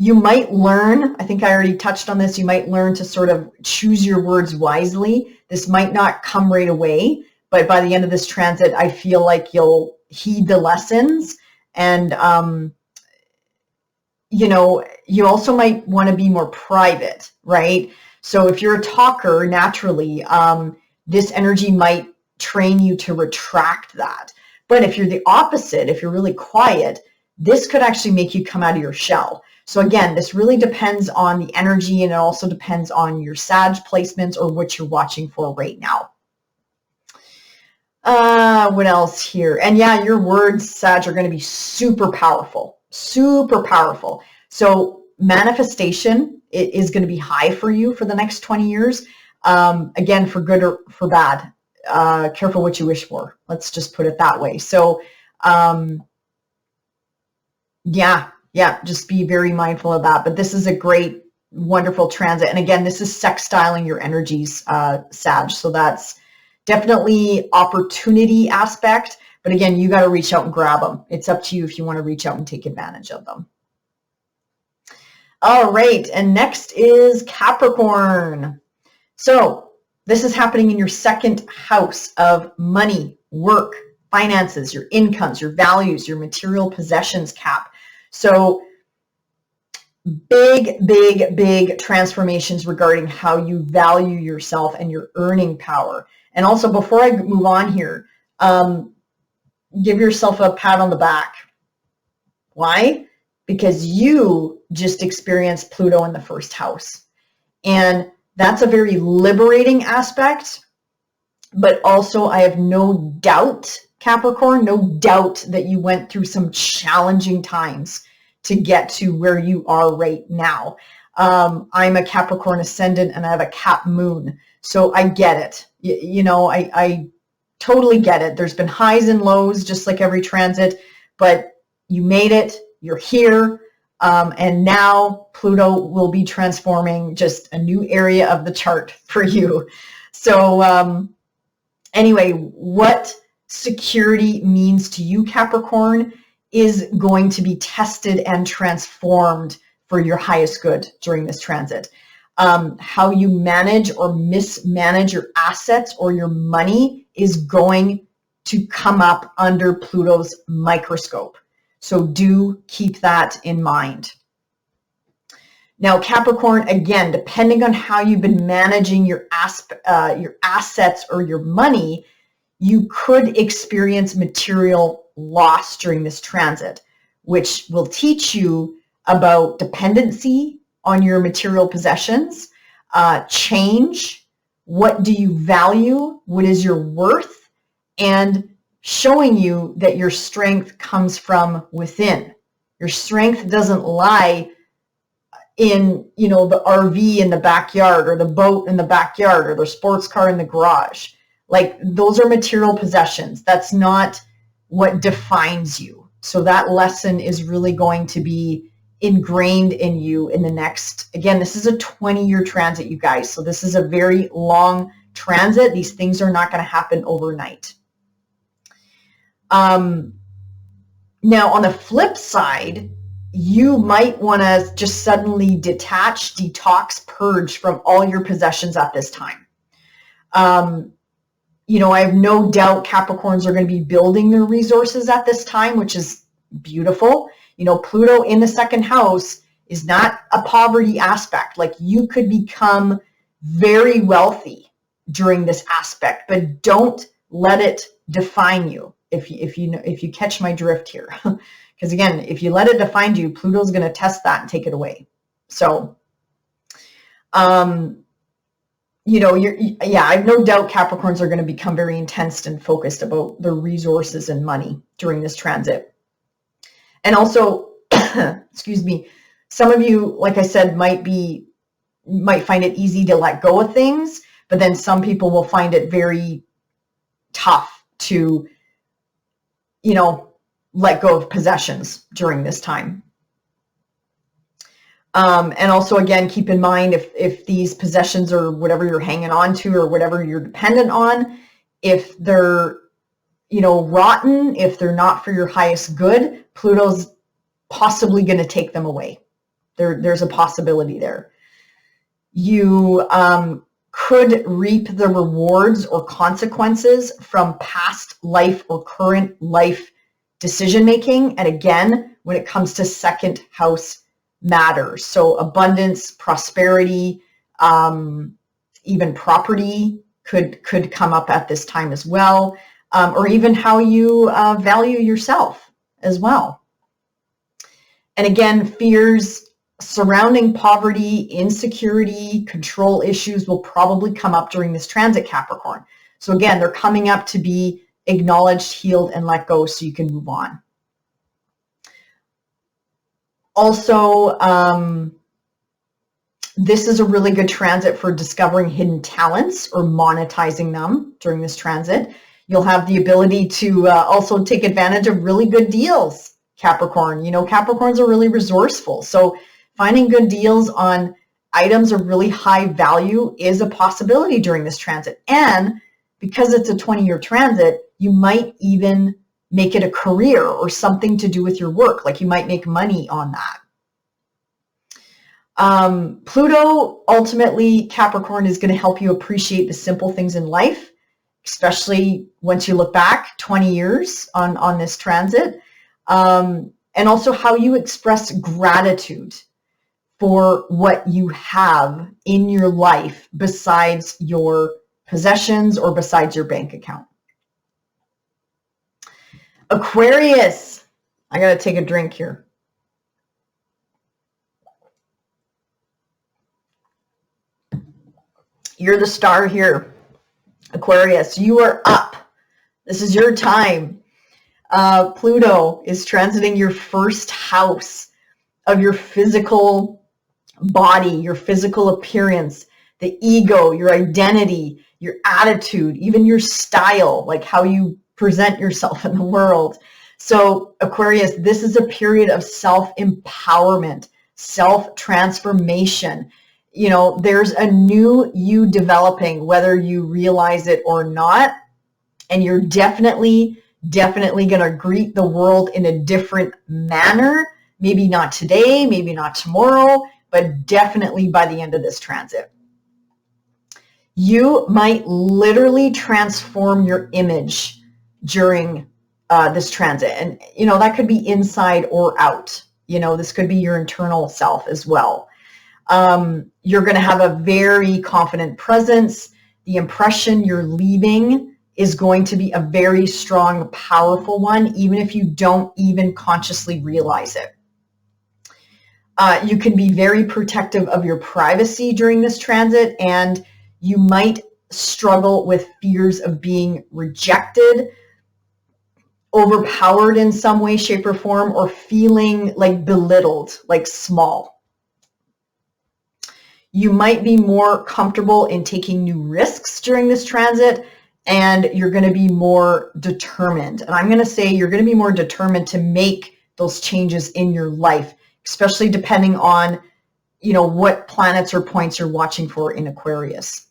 You might learn, I think I already touched on this, you might learn to sort of choose your words wisely. This might not come right away, but by the end of this transit, I feel like you'll heed the lessons. And, you know, you also might want to be more private, right? So if you're a talker naturally, this energy might train you to retract that. But if you're the opposite, if you're really quiet, this could actually make you come out of your shell. So again, this really depends on the energy, and it also depends on your Sag placements or what you're watching for right now. What else here? And yeah, your words, Sag, are going to be super powerful, super powerful. So manifestation is going to be high for you for the next 20 years. Again, for good or for bad. Careful what you wish for. Let's just put it that way. So yeah, just be very mindful of that. But this is a great, wonderful transit. And again, this is sextiling your energies, Sag. So that's definitely opportunity aspect. But again, you got to reach out and grab them. It's up to you if you want to reach out and take advantage of them. All right. And next is Capricorn. So this is happening in your second house of money, work, finances, your incomes, your values, your material possessions, Cap. So big transformations regarding how you value yourself and your earning power. And also, before I move on here, give yourself a pat on the back. Why? Because you just experienced Pluto in the first house. And that's a very liberating aspect. But also, I have no doubt, Capricorn, no doubt that you went through some challenging times to get to where you are right now. I'm a Capricorn ascendant and I have a Cap moon. So I get it. You know, I totally get it. There's been highs and lows, just like every transit, but you made it. You're here. And now Pluto will be transforming just a new area of the chart for you. So anyway, what security means to you, Capricorn, is going to be tested and transformed for your highest good during this transit. How you manage or mismanage your assets or your money is going to come up under Pluto's microscope. So do keep that in mind. Now, Capricorn, again, depending on how you've been managing your assets or your money, you could experience material loss during this transit, which will teach you about dependency on your material possessions, change, what do you value, what is your worth, and showing you that your strength comes from within. Your strength doesn't lie in, you know, the RV in the backyard or the boat in the backyard or the sports car in the garage. Like, those are material possessions. That's not what defines you. So that lesson is really going to be ingrained in you in the next, again, this is a 20-year transit, you guys. So this is a very long transit. These things are not going to happen overnight. Now, on the flip side, you might want to just suddenly detach, detox, purge from all your possessions at this time. You know, I have no doubt Capricorns are going to be building their resources at this time, which is beautiful. You know, Pluto in the second house is not a poverty aspect. Like, you could become very wealthy during this aspect, but don't let it define you. If you catch my drift here, because again, if you let it define you, Pluto's going to test that and take it away. So, you know, yeah, I have no doubt Capricorns are going to become very intense and focused about their resources and money during this transit. And also, excuse me, some of you, like I said, might find it easy to let go of things, but then some people will find it very tough to, you know, let go of possessions during this time. And also, again, keep in mind, if these possessions or whatever you're hanging on to or whatever you're dependent on, if they're, you know, rotten, if they're not for your highest good, Pluto's possibly going to take them away. There's a possibility there. You could reap the rewards or consequences from past life or current life decision making. And again, when it comes to second house matters, so abundance, prosperity, even property could come up at this time as well, or even how you value yourself as well. And again, fears surrounding poverty, insecurity, control issues will probably come up during this transit, Capricorn. So again, they're coming up to be acknowledged, healed, and let go so you can move on. Also, this is a really good transit for discovering hidden talents or monetizing them during this transit. You'll have the ability to also take advantage of really good deals, Capricorn. You know, Capricorns are really resourceful. So finding good deals on items of really high value is a possibility during this transit. And because it's a 20-year transit, you might even make it a career or something to do with your work. Like, you might make money on that. Pluto, ultimately, Capricorn, is going to help you appreciate the simple things in life, especially once you look back 20 years on this transit. And also how you express gratitude for what you have in your life besides your possessions or besides your bank account. Aquarius, I got to take a drink here. You're the star here, Aquarius. You are up. This is your time. Pluto is transiting your first house of your physical body, your physical appearance, the ego, your identity, your attitude, even your style, like how you present yourself in the world. So Aquarius, this is a period of self-empowerment, self-transformation. You know, there's a new you developing, whether you realize it or not. And you're definitely going to greet the world in a different manner. Maybe not today, maybe not tomorrow, but definitely by the end of this transit. You might literally transform your image during this transit. And, you know, that could be inside or out. You know, this could be your internal self as well. You're going to have a very confident presence. The impression you're leaving is going to be a very strong, powerful one, even if you don't even consciously realize it. You can be very protective of your privacy during this transit, and you might struggle with fears of being rejected, overpowered in some way, shape, or form, or feeling like belittled, like small. You might be more comfortable in taking new risks during this transit, and you're going to be more determined. And I'm going to say you're going to be more determined to make those changes in your life, especially depending on, you know, what planets or points you're watching for in Aquarius.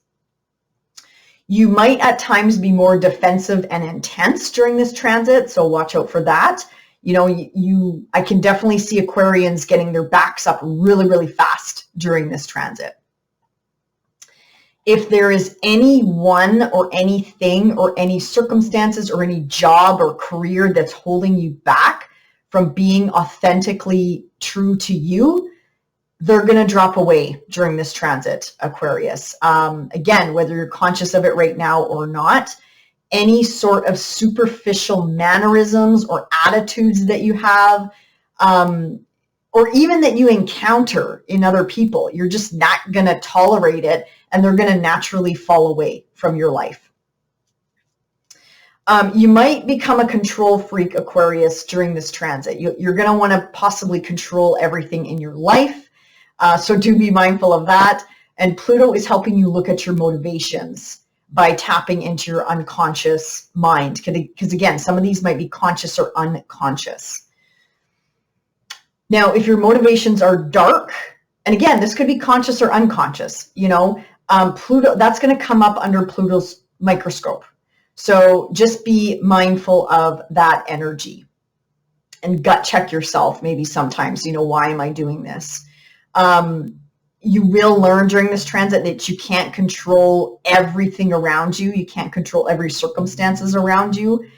You might at times be more defensive and intense during this transit, so watch out for that. You know, I can definitely see Aquarians getting their backs up really, really fast during this transit. if there is anyone or anything or any circumstances or any job or career that's holding you back from being authentically true to you, they're going to drop away during this transit, Aquarius. Again, whether you're conscious of it right now or not, any sort of superficial mannerisms or attitudes that you have, or even that you encounter in other people, you're just not going to tolerate it, and they're going to naturally fall away from your life. You might become a control freak, Aquarius, during this transit. You're going to want to possibly control everything in your life. So do be mindful of that. And Pluto is helping you look at your motivations by tapping into your unconscious mind. Because again, some of these might be conscious or unconscious. Now, if your motivations are dark, and again, this could be conscious or unconscious, Pluto, that's going to come up under Pluto's microscope. So just be mindful of that energy and gut check yourself maybe sometimes, why am I doing this? You will learn during this transit that you can't control everything around you. You can't control every circumstances around you.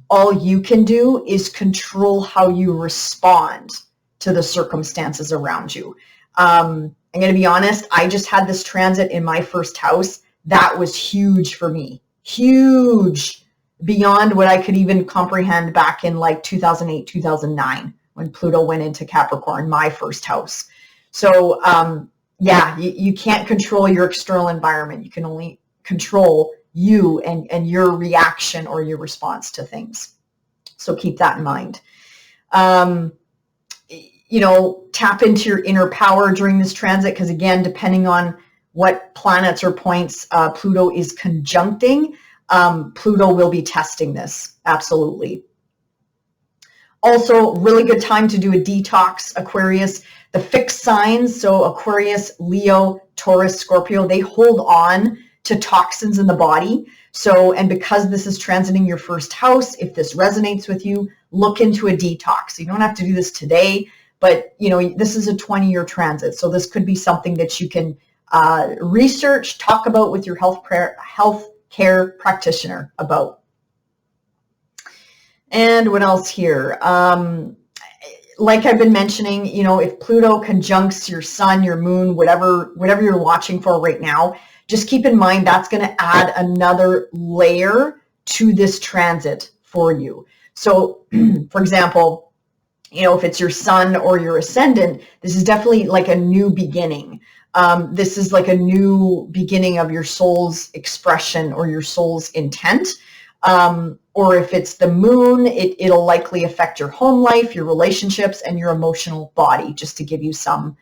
All you can do is control how you respond to the circumstances around you. I'm going to be honest, I just had this transit in my first house. That was huge for me. Huge, beyond what I could even comprehend back in like 2008, 2009, when Pluto went into Capricorn, my first house. So yeah, you can't control your external environment. You can only control you and your reaction or your response to things. So keep that in mind. Tap into your inner power during this transit, because again, depending on what planets or points Pluto is conjuncting, Pluto will be testing this, absolutely. Also, really good time to do a detox, Aquarius. The fixed signs, so Aquarius, Leo, Taurus, Scorpio, they hold on to toxins in the body. So, and because this is transiting your first house, if this resonates with you, look into a detox. You don't have to do this today, but this is a 20-year transit. So this could be something that you can research, talk about with your health care practitioner about. And what else here? Like I've been mentioning, if Pluto conjuncts your sun, your moon, whatever you're watching for right now, just keep in mind that's going to add another layer to this transit for you. So, for example, if it's your sun or your ascendant, this is definitely like a new beginning. This is like a new beginning of your soul's expression or your soul's intent. Or if it's the moon, it'll likely affect your home life, your relationships, and your emotional body, just to give you some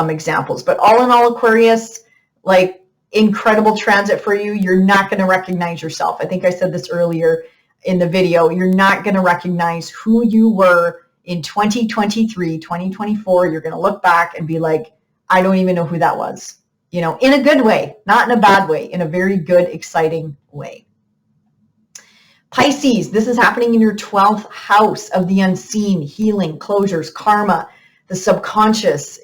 examples. But all in all, Aquarius, like, incredible transit for you. You're not going to recognize yourself. I think I said this earlier in the video. You're not going to recognize who you were in 2023, 2024. You're going to look back and be like, I don't even know who that was, in a good way, not in a bad way, in a very good, exciting way. Pisces, this is happening in your 12th house of the unseen, healing, closures, karma, the subconscious,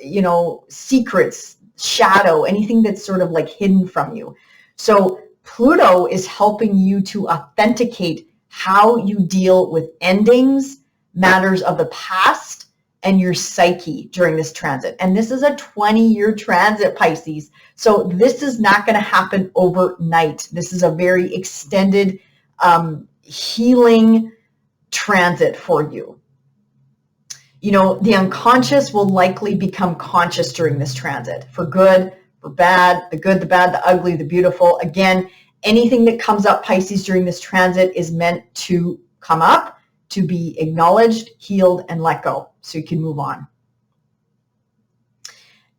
secrets, shadow, anything that's sort of like hidden from you. So Pluto is helping you to authenticate how you deal with endings, matters of the past, and your psyche during this transit. And this is a 20-year transit, Pisces. So this is not going to happen overnight. This is a very extended healing transit for you. The unconscious will likely become conscious during this transit, for good, for bad, the good, the bad, the ugly, the beautiful. Again, anything that comes up, Pisces, during this transit is meant to come up, to be acknowledged, healed, and let go, so you can move on.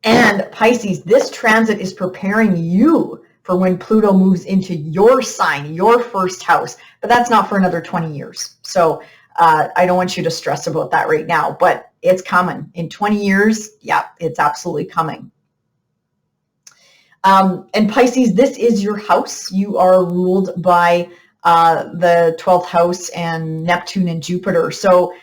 And Pisces, this transit is preparing you for when Pluto moves into your sign, your first house, but that's not for another 20 years. So I don't want you to stress about that right now, but it's coming. In 20 years, yeah, it's absolutely coming. And Pisces, this is your house. You are ruled by the 12th house and Neptune and Jupiter. So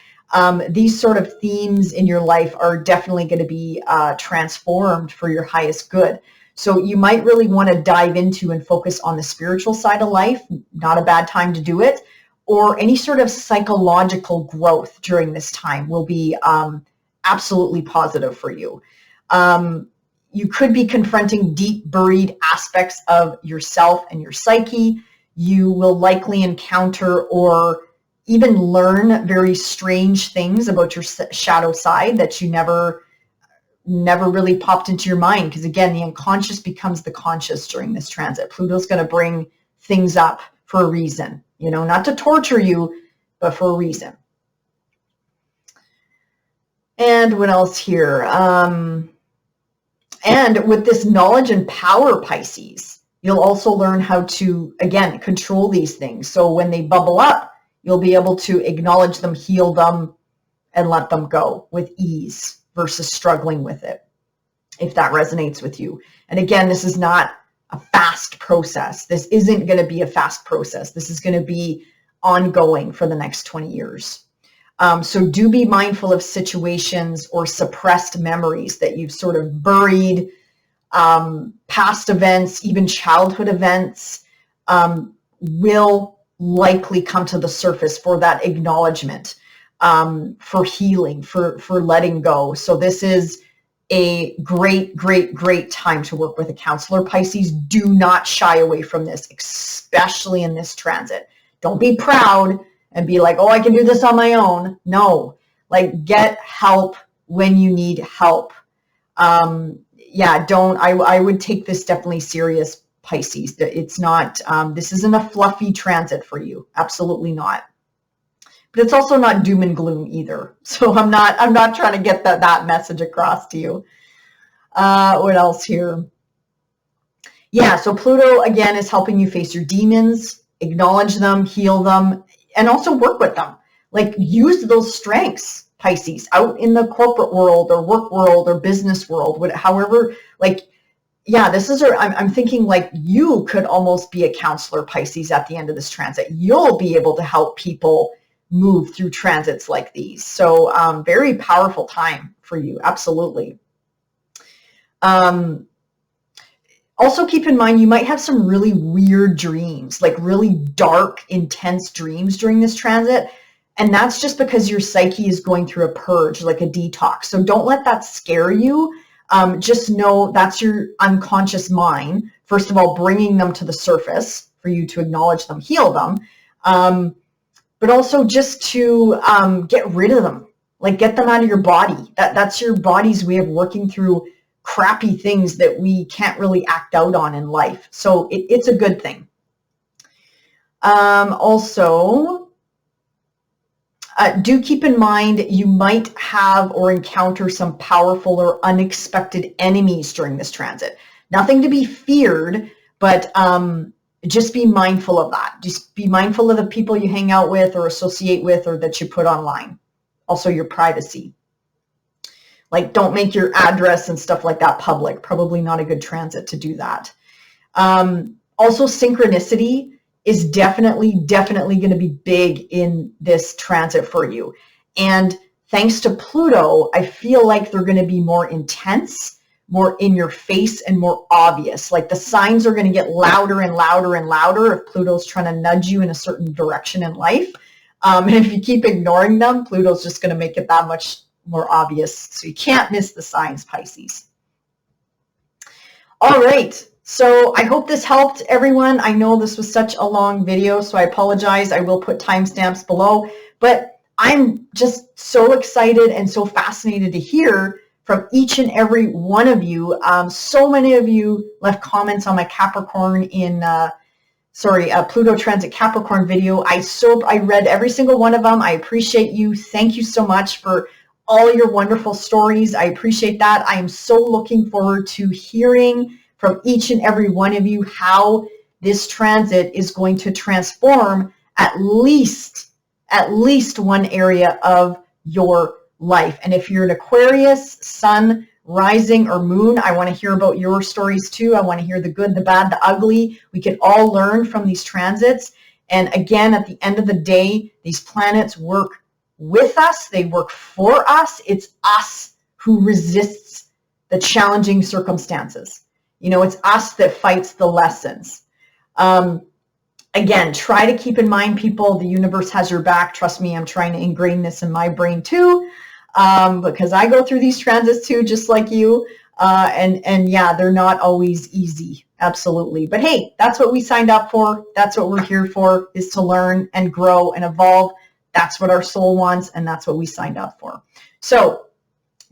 these sort of themes in your life are definitely going to be transformed for your highest good. So you might really want to dive into and focus on the spiritual side of life. Not a bad time to do it. Or any sort of psychological growth during this time will be absolutely positive for you. You could be confronting deep buried aspects of yourself and your psyche. You will likely encounter or even learn very strange things about your shadow side that you never really popped into your mind. Because again, the unconscious becomes the conscious during this transit. Pluto's going to bring things up for a reason, you know, not to torture you, but for a reason. And what else here? And with this knowledge and power, Pisces, you'll also learn how to, again, control these things. So when they bubble up, you'll be able to acknowledge them, heal them, and let them go with ease versus struggling with it, if that resonates with you. And again, this is not a fast process. This isn't going to be a fast process. This is going to be ongoing for the next 20 years. So do be mindful of situations or suppressed memories that you've sort of buried, past events, even childhood events, will likely come to the surface for that acknowledgement, for healing, for letting go. So this is a great time to work with a counselor. Pisces, do not shy away from this, especially in this transit. Don't be proud and be like, oh, I can do this on my own. No, like, get help when you need help. I would take this definitely serious, Pisces. It's not, this isn't a fluffy transit for you. Absolutely not. But it's also not doom and gloom either. So I'm not trying to get that message across to you. What else here? Yeah, so Pluto, again, is helping you face your demons, acknowledge them, heal them, and also work with them. Like, use those strengths, Pisces, out in the corporate world or work world or business world, however, like, yeah, this is, I'm thinking like you could almost be a counselor, Pisces, at the end of this transit. You'll be able to help people move through transits like these. So very powerful time for you. Absolutely. Also keep in mind, you might have some really weird dreams, like really dark, intense dreams during this transit. And that's just because your psyche is going through a purge, like a detox. So don't let that scare you. Just know that's your unconscious mind, first of all, bringing them to the surface for you to acknowledge them, heal them. But also just to get rid of them, like get them out of your body. That's your body's way of working through crappy things that we can't really act out on in life. So it's a good thing. Also, do keep in mind you might have or encounter some powerful or unexpected enemies during this transit. Nothing to be feared, but just be mindful of that. Just be mindful of the people you hang out with or associate with or that you put online. Also your privacy. Like, don't make your address and stuff like that public. Probably not a good transit to do that. Also, synchronicity is definitely going to be big in this transit for you. And thanks to Pluto, I feel like they're going to be more intense, more in your face, and more obvious. Like, the signs are going to get louder and louder and louder if Pluto's trying to nudge you in a certain direction in life. And if you keep ignoring them, Pluto's just going to make it that much more obvious. So you can't miss the signs, Pisces. All right. So I hope this helped everyone. I know this was such a long video, so I apologize. I will put timestamps below, but I'm just so excited and so fascinated to hear from each and every one of you. So many of you left comments on my Capricorn Pluto transit Capricorn video. I read every single one of them. I appreciate you. Thank you so much for all your wonderful stories. I appreciate that. I am so looking forward to hearing from each and every one of you how this transit is going to transform at least one area of your life. And if you're an Aquarius, Sun, Rising, or Moon, I want to hear about your stories too. I want to hear the good, the bad, the ugly. We can all learn from these transits. And again, at the end of the day, these planets work with us. They work for us. It's us who resists the challenging circumstances. You know, it's us that fights the lessons. Again, try to keep in mind, people, the universe has your back. Trust me, I'm trying to ingrain this in my brain too, because I go through these transits too, just like you. And yeah, they're not always easy. Absolutely. But hey, that's what we signed up for. That's what we're here for, is to learn and grow and evolve. That's what our soul wants, and that's what we signed up for. So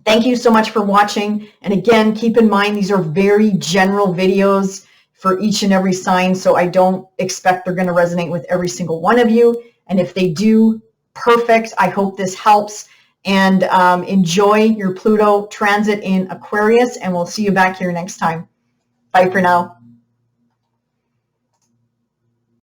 thank you so much for watching. And again, keep in mind, these are very general videos for each and every sign, so I don't expect they're going to resonate with every single one of you. And if they do, perfect. I hope this helps. And enjoy your Pluto transit in Aquarius, and we'll see you back here next time. Bye for now.